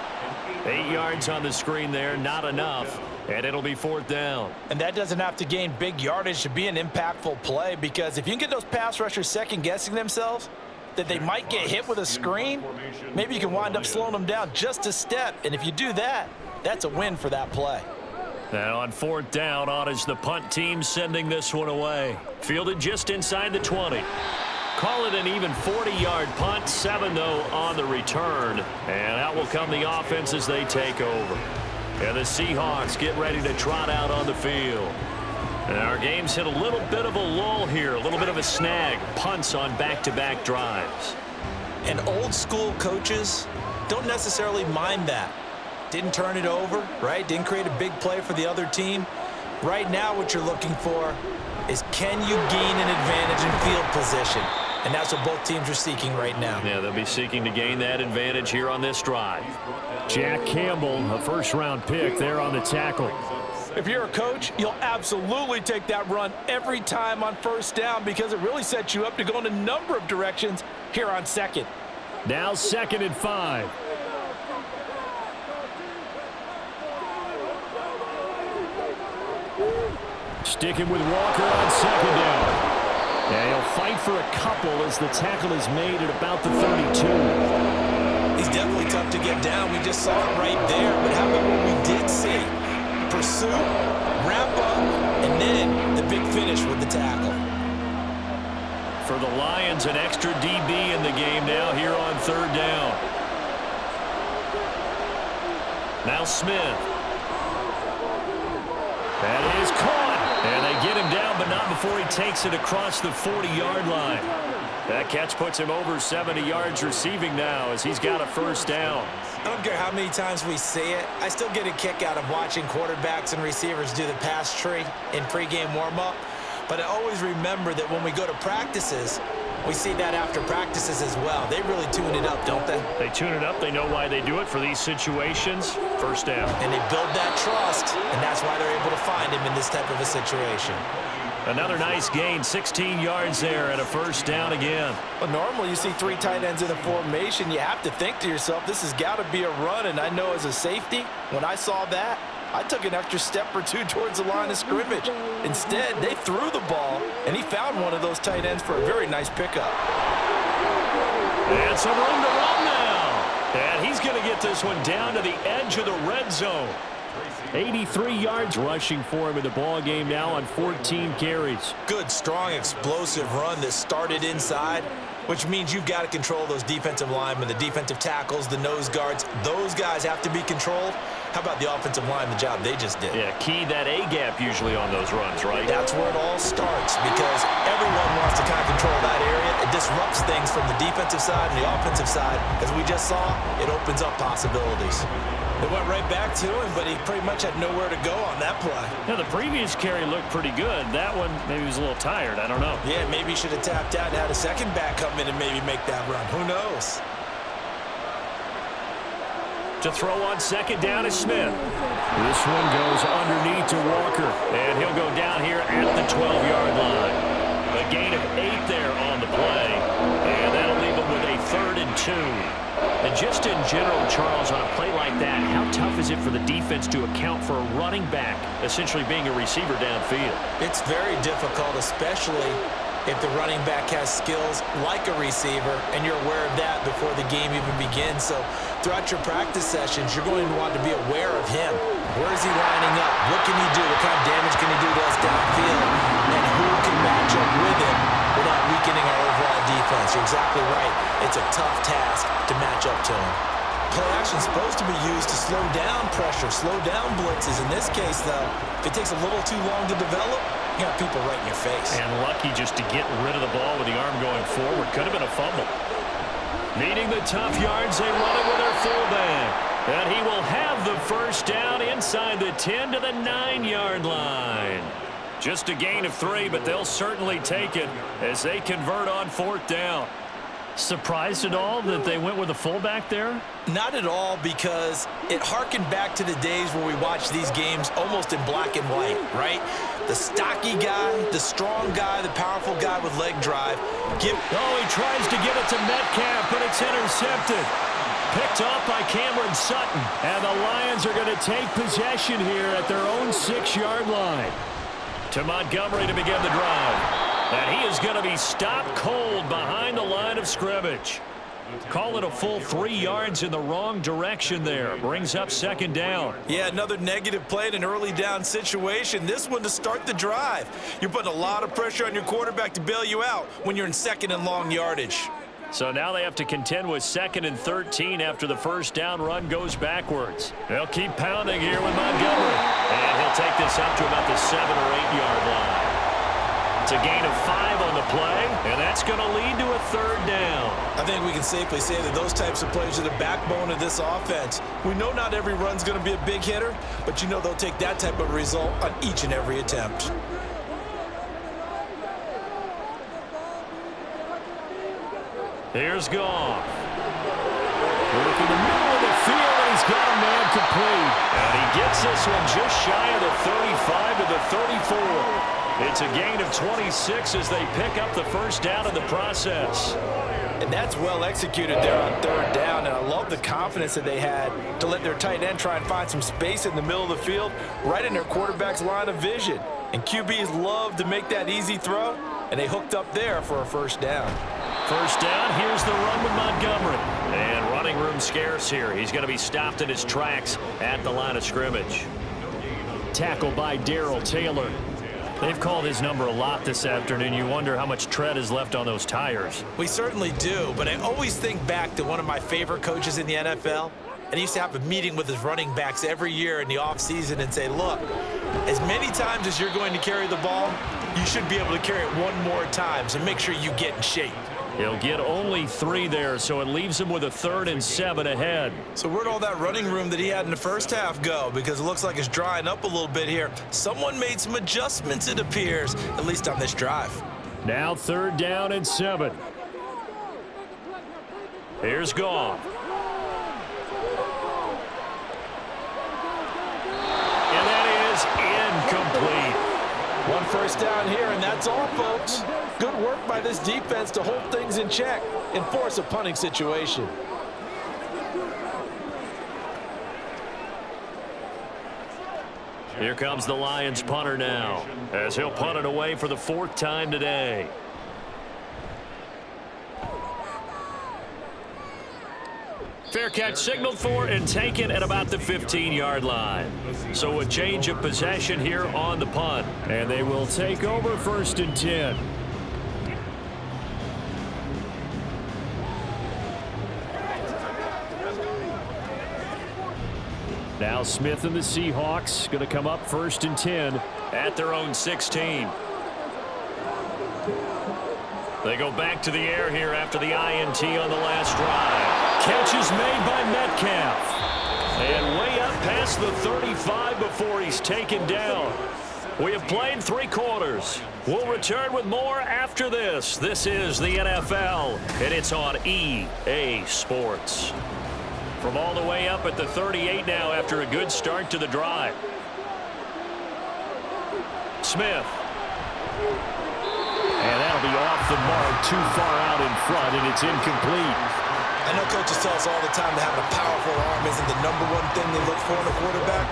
8 yards on the screen there, not enough. And it'll be 4th down. And that doesn't have to gain big yardage to be an impactful play, because if you can get those pass rushers second-guessing themselves, that they might get hit with a screen, maybe you can wind up slowing them down just a step. And if you do that, that's a win for that play. And on 4th down, on is the punt team sending this one away. Fielded just inside the 20. Call it an even 40-yard punt. 7, though, on the return. And out will come the offense as they take over. And the Seahawks get ready to trot out on the field. And our game's hit a little bit of a lull here, a little bit of a snag. Punts on back-to-back drives. And old-school coaches don't necessarily mind that. Didn't turn it over, right? Didn't create a big play for the other team. Right now what you're looking for is, can you gain an advantage in field position? And that's what both teams are seeking right now. Yeah, they'll be seeking to gain that advantage here on this drive. Jack Campbell, a first-round pick there on the tackle. If you're a coach, you'll absolutely take that run every time on 1st down, because it really sets you up to go in a number of directions here on 2nd. Now 2nd and 5. Sticking with Walker on 2nd down. And he'll fight for a couple as the tackle is made at about the 32. He's definitely tough to get down. We just saw it right there. But how about what we did see? Pursue, wrap up, and then the big finish with the tackle. For the Lions, an extra DB in the game now here on 3rd down. Now Smith. That is caught. And they get him down, but not before he takes it across the 40-yard line. That catch puts him over 70 yards receiving now as he's got a 1st down. I don't care how many times we see it. I still get a kick out of watching quarterbacks and receivers do the pass tree in pregame warm-up. But I always remember that when we go to practices, we see that after practices as well. They really tune it up, don't they? They tune it up. They know why they do it for these situations. 1st down. And they build that trust, and that's why they're able to find him in this type of a situation. Another nice gain, 16 yards there and a 1st down again. Well, normally you see 3 tight ends in a formation. You have to think to yourself, this has got to be a run. And I know as a safety, when I saw that, I took an extra step or two towards the line of scrimmage. Instead, they threw the ball, and he found one of those tight ends for a very nice pickup. And some room to run now. And he's going to get this one down to the edge of the red zone. 83 yards rushing for him in the ball game now on 14 carries. Good, strong, explosive run that started inside, which means you've got to control those defensive linemen, the defensive tackles, the nose guards. Those guys have to be controlled. How about the offensive line, the job they just did? Yeah, key that A-gap usually on those runs, right? That's where it all starts because everyone wants to kind of control that area. It disrupts things from the defensive side and the offensive side. As we just saw, it opens up possibilities. They went right back to him, but he pretty much had nowhere to go on that play. Yeah, the previous carry looked pretty good. That one, maybe he was a little tired. I don't know. Yeah, maybe he should have tapped out and had a second back come in and maybe make that run. Who knows? To throw on second down is Smith. This one goes underneath to Walker, and he'll go down here at the 12-yard line. A gain of 8 there on the play, and that'll leave him with a 3rd and 2. And just in general, Charles, on a play like that, how tough is it for the defense to account for a running back essentially being a receiver downfield? It's very difficult, especially if the running back has skills like a receiver, and you're aware of that before the game even begins. So throughout your practice sessions, you're going to want to be aware of him. Where is he lining up? What can he do? What kind of damage can he do to us downfield? And who can match up with him without weakening our overall defense? You're exactly right. It's a tough task to match up to him. Play action is supposed to be used to slow down pressure, slow down blitzes. In this case, though, if it takes a little too long to develop, you got people right in your face. And lucky just to get rid of the ball with the arm going forward. Could have been a fumble. Needing the tough yards, they run it with their fullback. And he will have the first down inside the 10 to the 9-yard line. Just a gain of 3, but they'll certainly take it as they convert on 4th down. Surprised at all that they went with a fullback there? Not at all, because it harkened back to the days where we watched these games almost in black and white, right? The stocky guy, the strong guy, the powerful guy with leg drive. He tries to give it to Metcalf, but it's intercepted. Picked off by Cameron Sutton. And the Lions are going to take possession here at their own 6-yard line. To Montgomery to begin the drive. And he is going to be stopped cold behind the line of scrimmage. Call it a full 3 yards in the wrong direction there. Brings up 2nd down. Yeah, another negative play in an early down situation. This one to start the drive. You're putting a lot of pressure on your quarterback to bail you out when you're in 2nd and long yardage. So now they have to contend with 2nd and 13 after the first down run goes backwards. They'll keep pounding here with Montgomery. And he'll take this up to about the 7 or 8-yard line. It's a gain of 5 on the play, and that's going to lead to a 3rd down. I think we can safely say that those types of plays are the backbone of this offense. We know not every run's going to be a big hitter, but you know they'll take that type of result on each and every attempt. Here's Goff. Working the middle of the field, and he's got a man complete. And he gets this one just shy of the 35 to the 34. It's a gain of 26 as they pick up the first down in the process. And that's well executed there on 3rd down, and I love the confidence that they had to let their tight end try and find some space in the middle of the field, right in their quarterback's line of vision. And QBs love to make that easy throw, and they hooked up there for a first down. First down, here's the run with Montgomery. And running room scarce here. He's going to be stopped in his tracks at the line of scrimmage. Tackled by Darrell Taylor. They've called his number a lot this afternoon. You wonder how much tread is left on those tires. We certainly do, but I always think back to one of my favorite coaches in the NFL. And he used to have a meeting with his running backs every year in the offseason and say, look, as many times as you're going to carry the ball, you should be able to carry it one more time, so make sure you get in shape. He'll get only 3 there, so it leaves him with a 3rd and 7 ahead. So where'd all that running room that he had in the first half go? Because it looks like it's drying up a little bit here. Someone made some adjustments, it appears, at least on this drive. Now 3rd down and 7. Here's Goff. And that is incomplete. One first down here, and that's all, folks. Good work by this defense to hold things in check and force a punting situation. Here comes the Lions punter now, as he'll punt it away for the 4th time today. Fair catch signaled for and taken at about the 15-yard line. So a change of possession here on the punt. And they will take over 1st and 10. Now Smith and the Seahawks going to come up 1st and 10 at their own 16. They go back to the air here after the INT on the last drive. Catch is made by Metcalf. And way up past the 35 before he's taken down. We have played 3 quarters. We'll return with more after this. This is the NFL, and it's on EA Sports. From all the way up at the 38 now after a good start to the drive. Smith. And that'll be off the mark, too far out in front, and it's incomplete. I know coaches tell us all the time that having a powerful arm isn't the #1 thing they look for in a quarterback.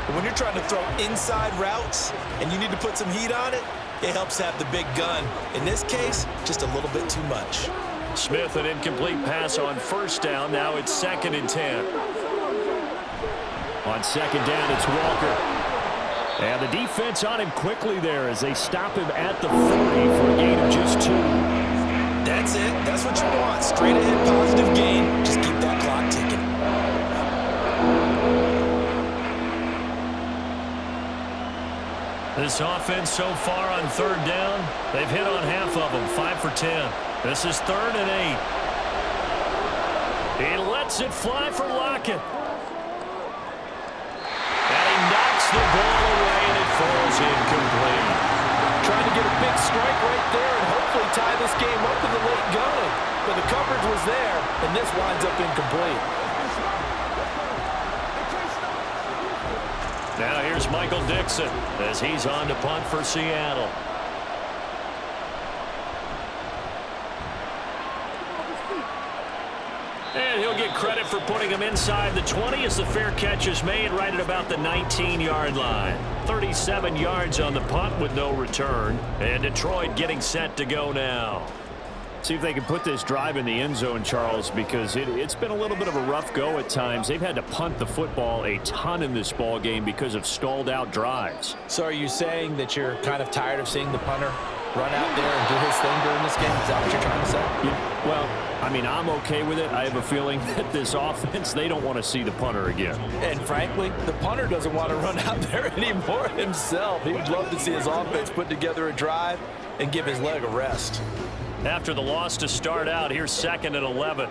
But when you're trying to throw inside routes and you need to put some heat on it, it helps to have the big gun. In this case, just a little bit too much. Smith, an incomplete pass on 1st down. Now it's 2nd and 10. On 2nd down, it's Walker. And the defense on him quickly there as they stop him at the 40 for a gain of just 2. That's it. That's what you want. Straight ahead, positive gain. Just keep that clock ticking. This offense so far on 3rd down, they've hit on half of them, 5 for 10. This is 3rd and 8. He lets it fly for Lockett. And he knocks the ball away, and it falls incomplete. Trying to get a big strike right there and hopefully tie this game up in the late going. But the coverage was there, and this winds up incomplete. Now here's Michael Dixon as he's on to punt for Seattle. And he'll get credit for putting him inside the 20 as the fair catch is made right at about the 19-yard line. 37 yards on the punt with no return. And Detroit getting set to go now. See if they can put this drive in the end zone, Charles, because it's been a little bit of a rough go at times. They've had to punt the football a ton in this ball game because of stalled out drives. So are you saying that you're kind of tired of seeing the punter run out there and do his thing during this game? Is that what you're trying to say? Yeah, well, I mean, I'm okay with it. I have a feeling that this offense, they don't want to see the punter again. And frankly, the punter doesn't want to run out there anymore himself. He would love to see his offense put together a drive and give his leg a rest. After the loss to start out, here's 2nd and 11.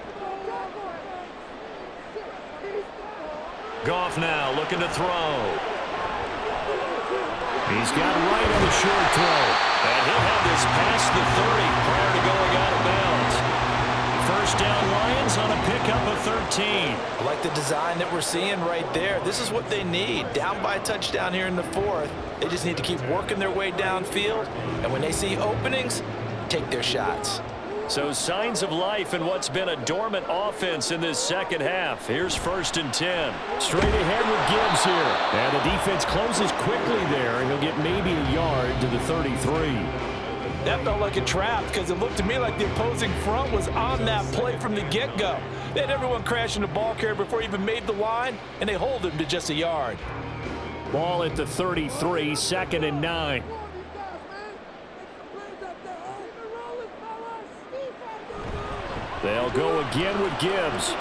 Goff now looking to throw. He's got right on the short throw. And he'll have this past the 30 prior to going out of bounds. 1st down Lions on a pickup of 13. I like the design that we're seeing right there. This is what they need. Down by a touchdown here in the 4th. They just need to keep working their way downfield. And when they see openings, take their shots. So signs of life in what's been a dormant offense in this 2nd half. Here's 1st and 10. Straight ahead with Gibbs here. And the defense closes quickly there, and he'll get maybe a yard to the 33. That felt like a trap because it looked to me like the opposing front was on that play from the get-go. They had everyone crashing the ball carrier before he even made the line, and they hold him to just a yard. Ball at the 33, 2nd and 9. They'll go again with Gibbs.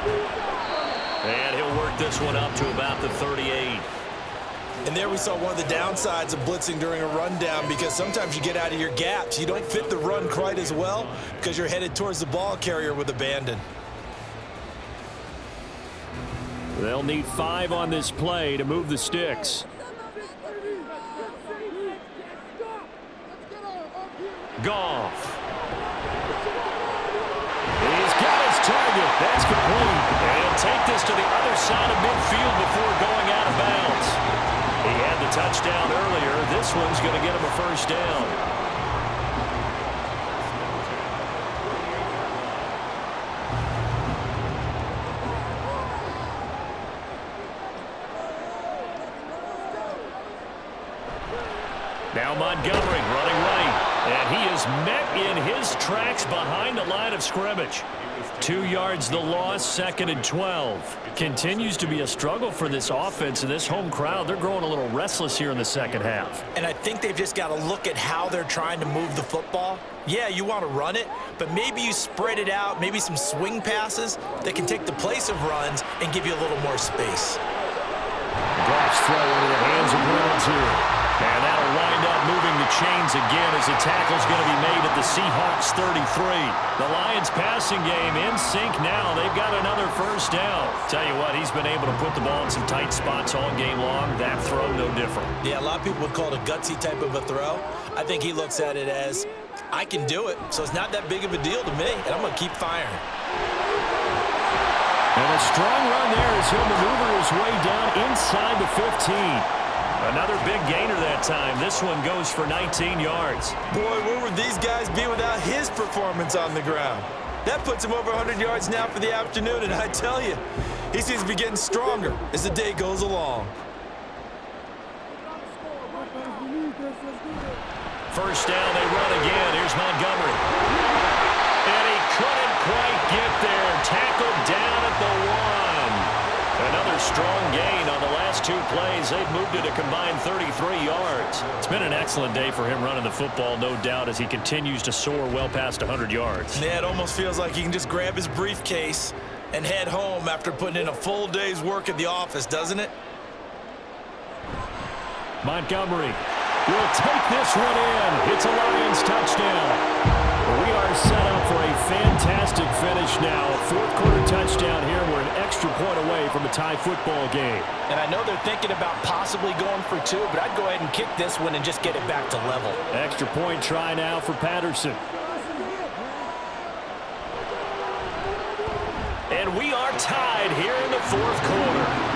And he'll work this one up to about the 38. And there we saw one of the downsides of blitzing during a rundown, because sometimes you get out of your gaps. You don't fit the run quite as well because you're headed towards the ball carrier with abandon. They'll need 5 on this play to move the sticks. Goff. He's got his target. That's complete. And he'll take this to the other side of midfield before going out of bounds. He had the touchdown earlier. This one's going to get him a 1st down. Now Montgomery running right. And he is met in his tracks behind the line of scrimmage. 2 yards the loss, 2nd and 12. Continues to be a struggle for this offense and this home crowd. They're growing a little restless here in the second half. And I think they've just got to look at how they're trying to move the football. Yeah, you want to run it, but maybe you spread it out, maybe some swing passes that can take the place of runs and give you a little more space. Goff's throw into the hands of Reynolds here. And that'll wind up moving the chains again as the tackle's going to be made at the Seahawks 33. The Lions passing game in sync now. They've got another first down. Tell you what, he's been able to put the ball in some tight spots all game long. That throw, no different. Yeah, a lot of people would call it a gutsy type of a throw. I think he looks at it as, I can do it, so it's not that big of a deal to me, and I'm going to keep firing. And a strong run there as he'll maneuver his way down inside the 15. Another big gainer that time. This one goes for 19 yards. Boy, where would these guys be without his performance on the ground? That puts him over 100 yards now for the afternoon, and I tell you, he seems to be getting stronger as the day goes along. First down, they run again. Here's Montgomery. And he couldn't quite get there. Tackled down at the 1. Another strong gain on the last 2 plays. They've moved it a combined 33 yards. It's been an excellent day for him running the football, no doubt, as he continues to soar well past 100 yards. Yeah, it almost feels like he can just grab his briefcase and head home after putting in a full day's work at the office, doesn't it? Montgomery will take this one in. It's a Lions touchdown. We are set up for a fantastic finish now. A fourth-quarter touchdown here. We're an extra point away from a tie football game. And I know they're thinking about possibly going for 2, but I'd go ahead and kick this one and just get it back to level. Extra point try now for Patterson. And we are tied here in the fourth quarter.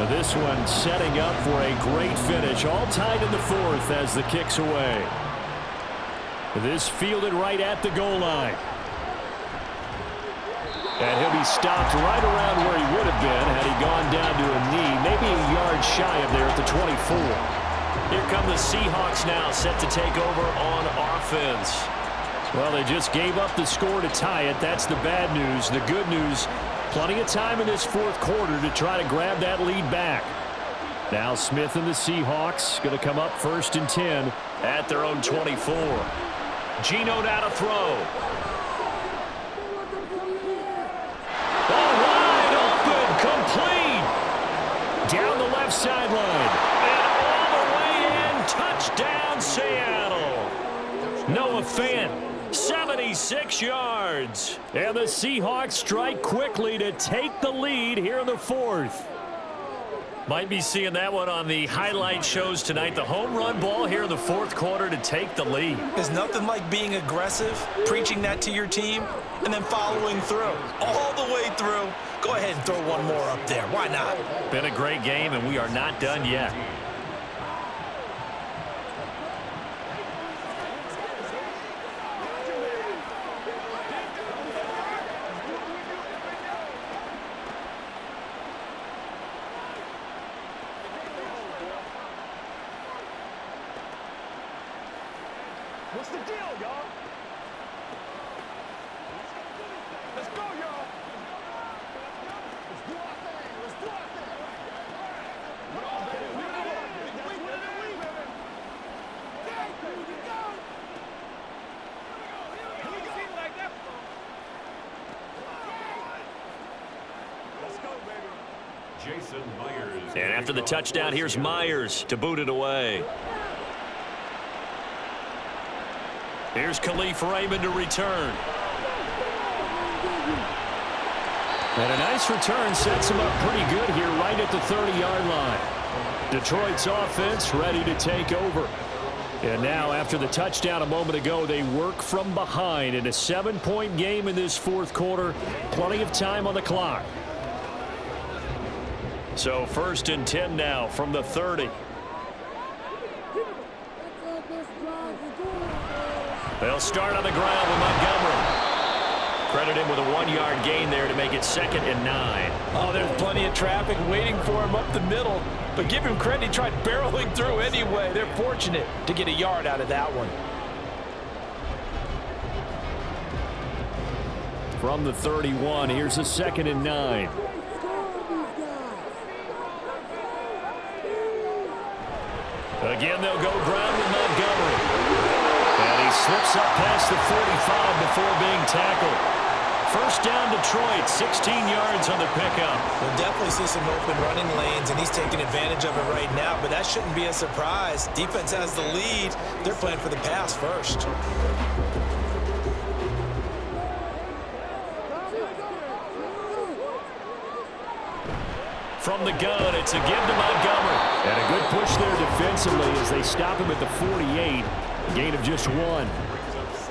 This one setting up for a great finish. All tied in the fourth as the kick's away. This fielded right at the goal line. And he'll be stopped right around where he would have been had he gone down to a knee, maybe a yard shy of there at the 24. Here come the Seahawks now, set to take over on offense. Well, they just gave up the score to tie it. That's the bad news. The good news, plenty of time in this fourth quarter to try to grab that lead back. Now Smith and the Seahawks going to come up 1st and 10 at their own 24. Geno now to throw. All wide open, complete. Down the left sideline. And all the way in, touchdown Seattle. Noah Fant. 76 yards. And the Seahawks strike quickly to take the lead here in the fourth. Might be seeing that one on the highlight shows tonight. The home run ball here in the fourth quarter to take the lead. There's nothing like being aggressive, preaching that to your team, and then following through. All the way through. Go ahead and throw one more up there. Why not? Been a great game, and we are not done yet. What's the deal, y'all? Let's go, y'all. Let's do our thing. Let's do our thing. Come on, baby. We baby. Hey, here we go. Here we go. See it like that before. Let's go, baby. And after the touchdown, here's Myers to boot it away. Here's Khalif Raymond to return. And a nice return sets him up pretty good here right at the 30-yard line. Detroit's offense ready to take over. And now, after the touchdown a moment ago, they work from behind in a 7-point game in this fourth quarter. Plenty of time on the clock. So 1st and 10 now from the 30. They'll start on the ground with Montgomery. Credit him with a 1-yard gain there to make it 2nd and 9. Oh, there's plenty of traffic waiting for him up the middle. But give him credit, he tried barreling through anyway. They're fortunate to get a yard out of that one. From the 31, here's a 2nd and 9. Again, they'll go ground with Montgomery. And he slips up past the 45 before being tackled. First down, Detroit, 16 yards on the pickup. We'll definitely see some open running lanes, and he's taking advantage of it right now, but that shouldn't be a surprise. Defense has the lead. They're playing for the pass first. From the gun, it's a give to Montgomery. And a good push there defensively as they stop him at the 48. A gain of just 1.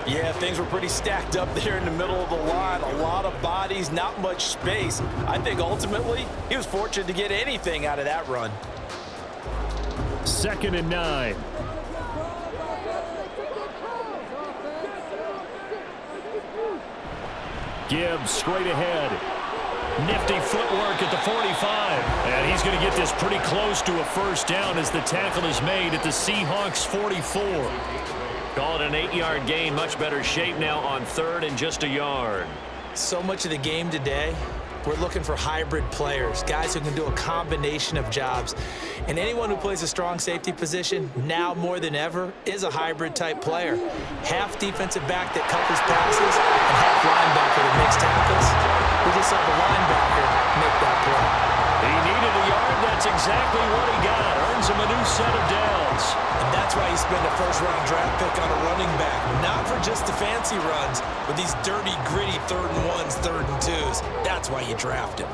Yeah, things were pretty stacked up there in the middle of the line. A lot of bodies, not much space. I think ultimately he was fortunate to get anything out of that run. 2nd and 9. Gibbs straight ahead. Nifty footwork at the 45. And he's going to get this pretty close to a first down as the tackle is made at the Seahawks 44. Call it an 8-yard gain. Much better shape now on 3rd and just a yard. So much of the game today, we're looking for hybrid players, guys who can do a combination of jobs. And anyone who plays a strong safety position, now more than ever, is a hybrid type player. Half defensive back that covers passes and half linebacker that makes tackles. We just saw the linebacker make that play. He needed a yard. That's exactly what he got. Earns him a new set of downs. And that's why he spent a first-round draft pick on a running back. Not for just the fancy runs, but these dirty, gritty 3rd and 1s, 3rd and 2s. That's why you draft him.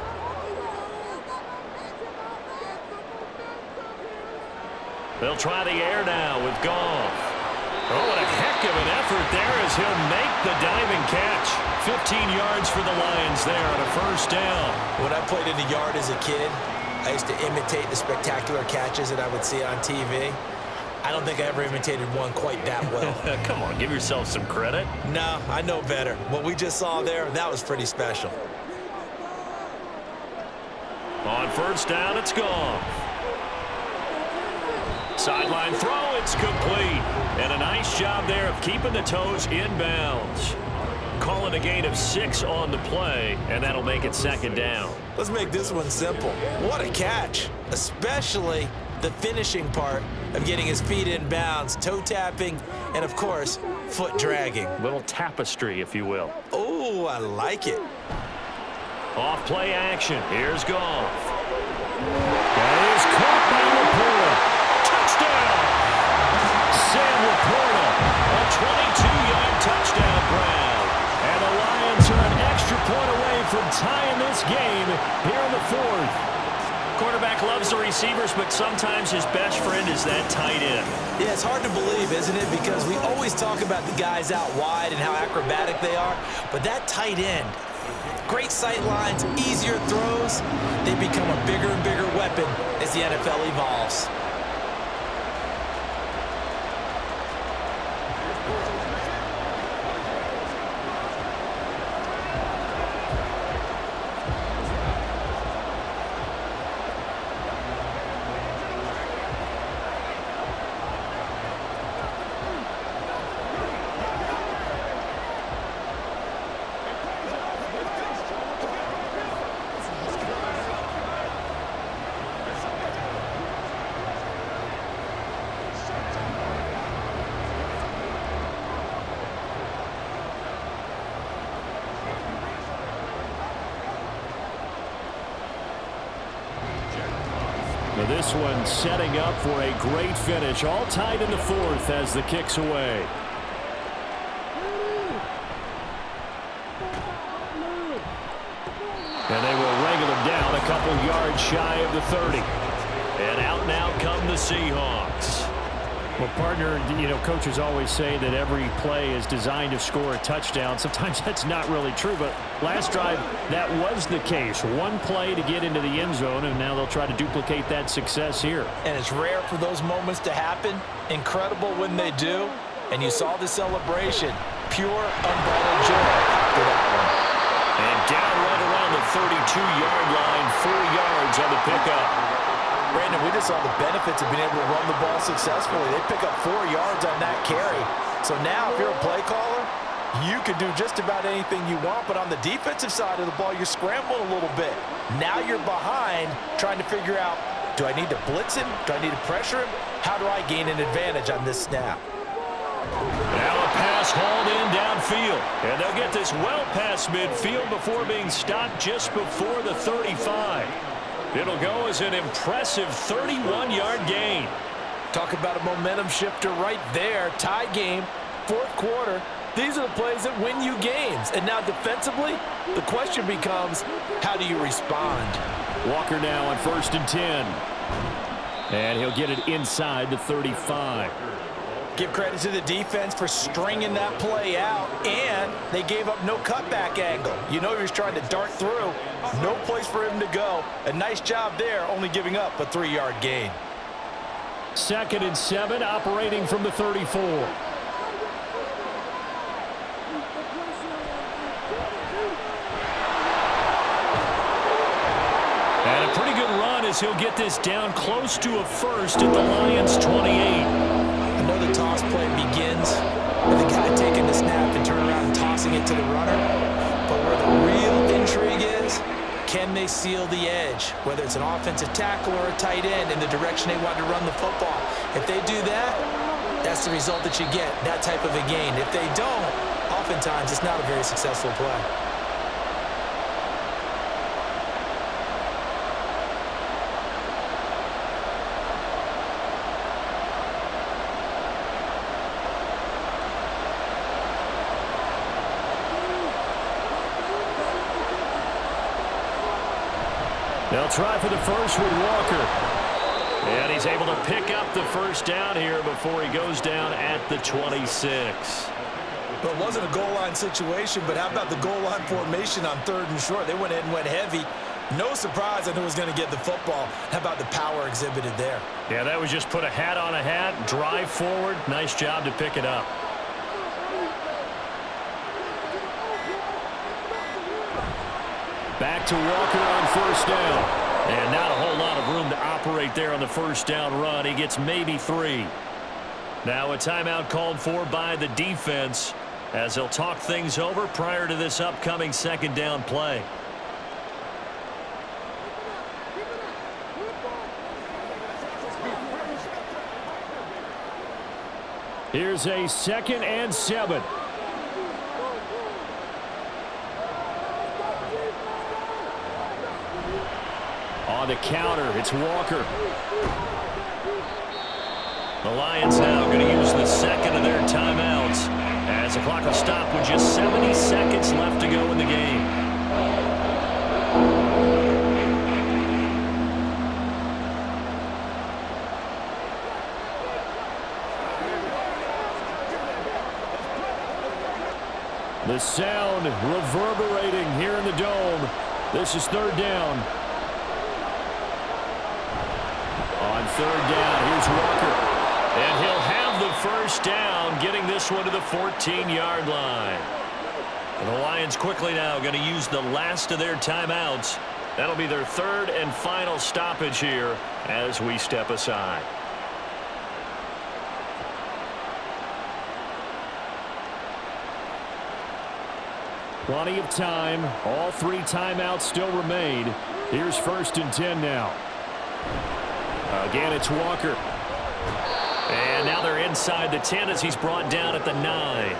They'll try the air now with Goff. Oh, what a heck of an effort there as he'll make the diving catch. 15 yards for the Lions there on a first down. When I played in the yard as a kid, I used to imitate the spectacular catches that I would see on TV. I don't think I ever imitated one quite that well. Come on, give yourself some credit. No, I know better. What we just saw there, that was pretty special. On first down, it's Goff. Sideline throw, it's complete. And a nice job there of keeping the toes inbounds. Call it a gain of 6 on the play, and that'll make it 2nd down. Let's make this one simple. What a catch, especially the finishing part of getting his feet in bounds, toe tapping, and of course, foot dragging. Little tapestry, if you will. Oh, I like it. Off play action. Here's Goff. That is caught by Laporta. Touchdown! Sam Laporta, a 22-yard touchdown grab. And the Lions are an extra point away from tying this game here in the 4th. Quarterback loves the receivers, but sometimes his best friend is that tight end. Yeah, it's hard to believe, isn't it? Because we always talk about the guys out wide and how acrobatic they are. But that tight end, great sight lines, easier throws, they become a bigger and bigger weapon as the NFL evolves. Well, this one setting up for a great finish. All tied in the fourth as the kick's away. And they will wrangle him down a couple yards shy of the 30. And out now come the Seahawks. Well, partner, you know, coaches always say that every play is designed to score a touchdown. Sometimes that's not really true, but last drive, that was the case. One play to get into the end zone, and now they'll try to duplicate that success here. And it's rare for those moments to happen. Incredible when they do. And you saw the celebration. Pure, unbridled joy after that one. And down right around the 32-yard line, 4 yards on the pickup. Brandon, we just saw the benefits of being able to run the ball successfully. They pick up 4 yards on that carry. So now if you're a play caller, you can do just about anything you want. But on the defensive side of the ball, you're scrambling a little bit. Now you're behind trying to figure out, do I need to blitz him? Do I need to pressure him? How do I gain an advantage on this snap? Now a pass hauled in downfield. And they'll get this well past midfield before being stopped just before the 35. It'll go as an impressive 31-yard gain. Talk about a momentum shifter right there. Tie game, fourth quarter. These are the plays that win you games. And now defensively, the question becomes, how do you respond? Walker now on 1st and 10. And he'll get it inside the 35. Give credit to the defense for stringing that play out, and they gave up no cutback angle. You know he was trying to dart through. No place for him to go. A nice job there, only giving up a 3-yard gain. 2nd and 7, operating from the 34. And a pretty good run as he'll get this down close to a first at the Lions' 28. I know the toss play begins with the guy taking the snap and turning around and tossing it to the runner. But where the real intrigue is, can they seal the edge? Whether it's an offensive tackle or a tight end in the direction they want to run the football. If they do that, that's the result that you get, that type of a gain. If they don't, oftentimes it's not a very successful play. They'll try for the first with Walker. And he's able to pick up the first down here before he goes down at the 26. Well, it wasn't a goal line situation, but how about the goal line formation on 3rd and short? They went in and went heavy. No surprise on who was going to get the football. How about the power exhibited there? Yeah, that was just put a hat on a hat, drive forward. Nice job to pick it up. Back to Walker on 1st down. And not a whole lot of room to operate there on the 1st down run. He gets maybe 3. Now a timeout called for by the defense as they'll talk things over prior to this upcoming 2nd down play. Here's a 2nd and 7. On the counter, it's Walker. The Lions now going to use the 2nd of their timeouts as the clock will stop with just 70 seconds left to go in the game. The sound reverberating here in the dome. This is 3rd down. On 3rd down, here's Walker. And he'll have the first down, getting this one to the 14-yard line. And the Lions quickly now going to use the last of their timeouts. That'll be their 3rd and final stoppage here as we step aside. Plenty of time. All 3 timeouts still remain. Here's 1st and 10 now. Again, it's Walker. And now they're inside the 10 as he's brought down at the 9.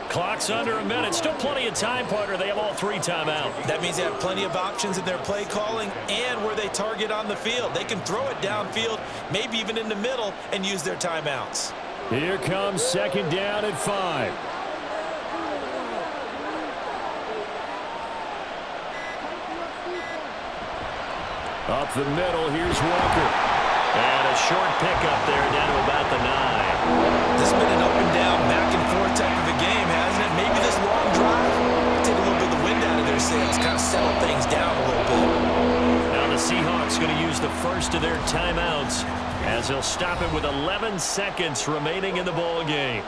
Clock's under a minute. Still plenty of time, partner. They have all 3 timeouts. That means they have plenty of options in their play calling and where they target on the field. They can throw it downfield, maybe even in the middle, and use their timeouts. Here comes 2nd down and 5. Up the middle, here's Walker. And a short pickup there down to about the 9. This has been an up and down, back and forth type of a game, hasn't it? Maybe this long drive take a little bit of the wind out of their sails, kind of settle things down a little bit. Now the Seahawks going to use the first of their timeouts as they'll stop it with 11 seconds remaining in the ball game.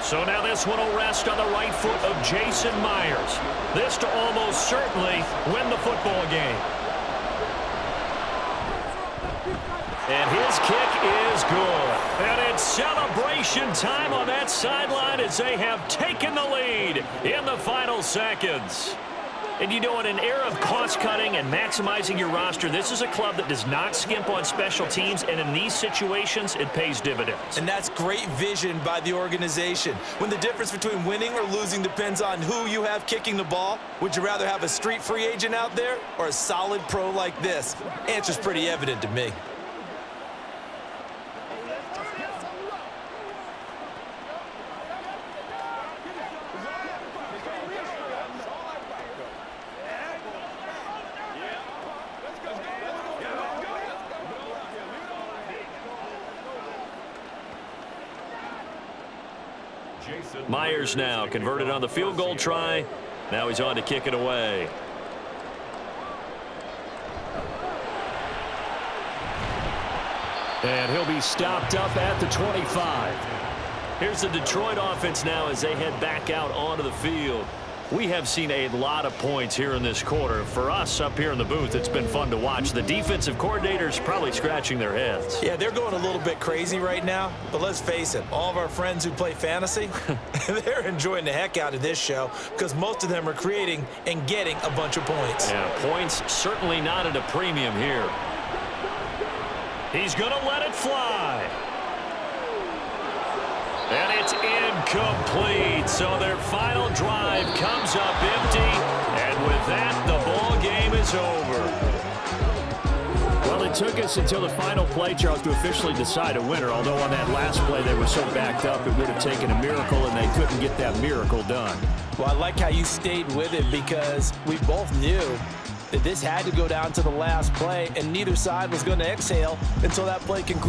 So now this one will rest on the right foot of Jason Myers. This to almost certainly win the football game. And his kick is good. And it's celebration time on that sideline as they have taken the lead in the final seconds. And you know, in an era of cost-cutting and maximizing your roster, this is a club that does not skimp on special teams, and in these situations, it pays dividends. And that's great vision by the organization. When the difference between winning or losing depends on who you have kicking the ball, would you rather have a street free agent out there or a solid pro like this? Answer's pretty evident to me. Myers now converted on the field goal try. Now he's on to kick it away. And he'll be stopped up at the 25. Here's the Detroit offense now as they head back out onto the field. We have seen a lot of points here in this quarter. For us up here in the booth, it's been fun to watch. The defensive coordinators probably scratching their heads. Yeah, they're going a little bit crazy right now, but let's face it, all of our friends who play fantasy, they're enjoying the heck out of this show because most of them are creating and getting a bunch of points. Yeah, points certainly not at a premium here. He's going to let it fly. And it's incomplete. So their final drive comes up empty. And with that, the ball game is over. Well, it took us until the final play, Charles, to officially decide a winner. Although on that last play they were so backed up, it would have taken a miracle, and they couldn't get that miracle done. Well, I like how you stayed with it because we both knew that this had to go down to the last play, and neither side was going to exhale until that play concluded.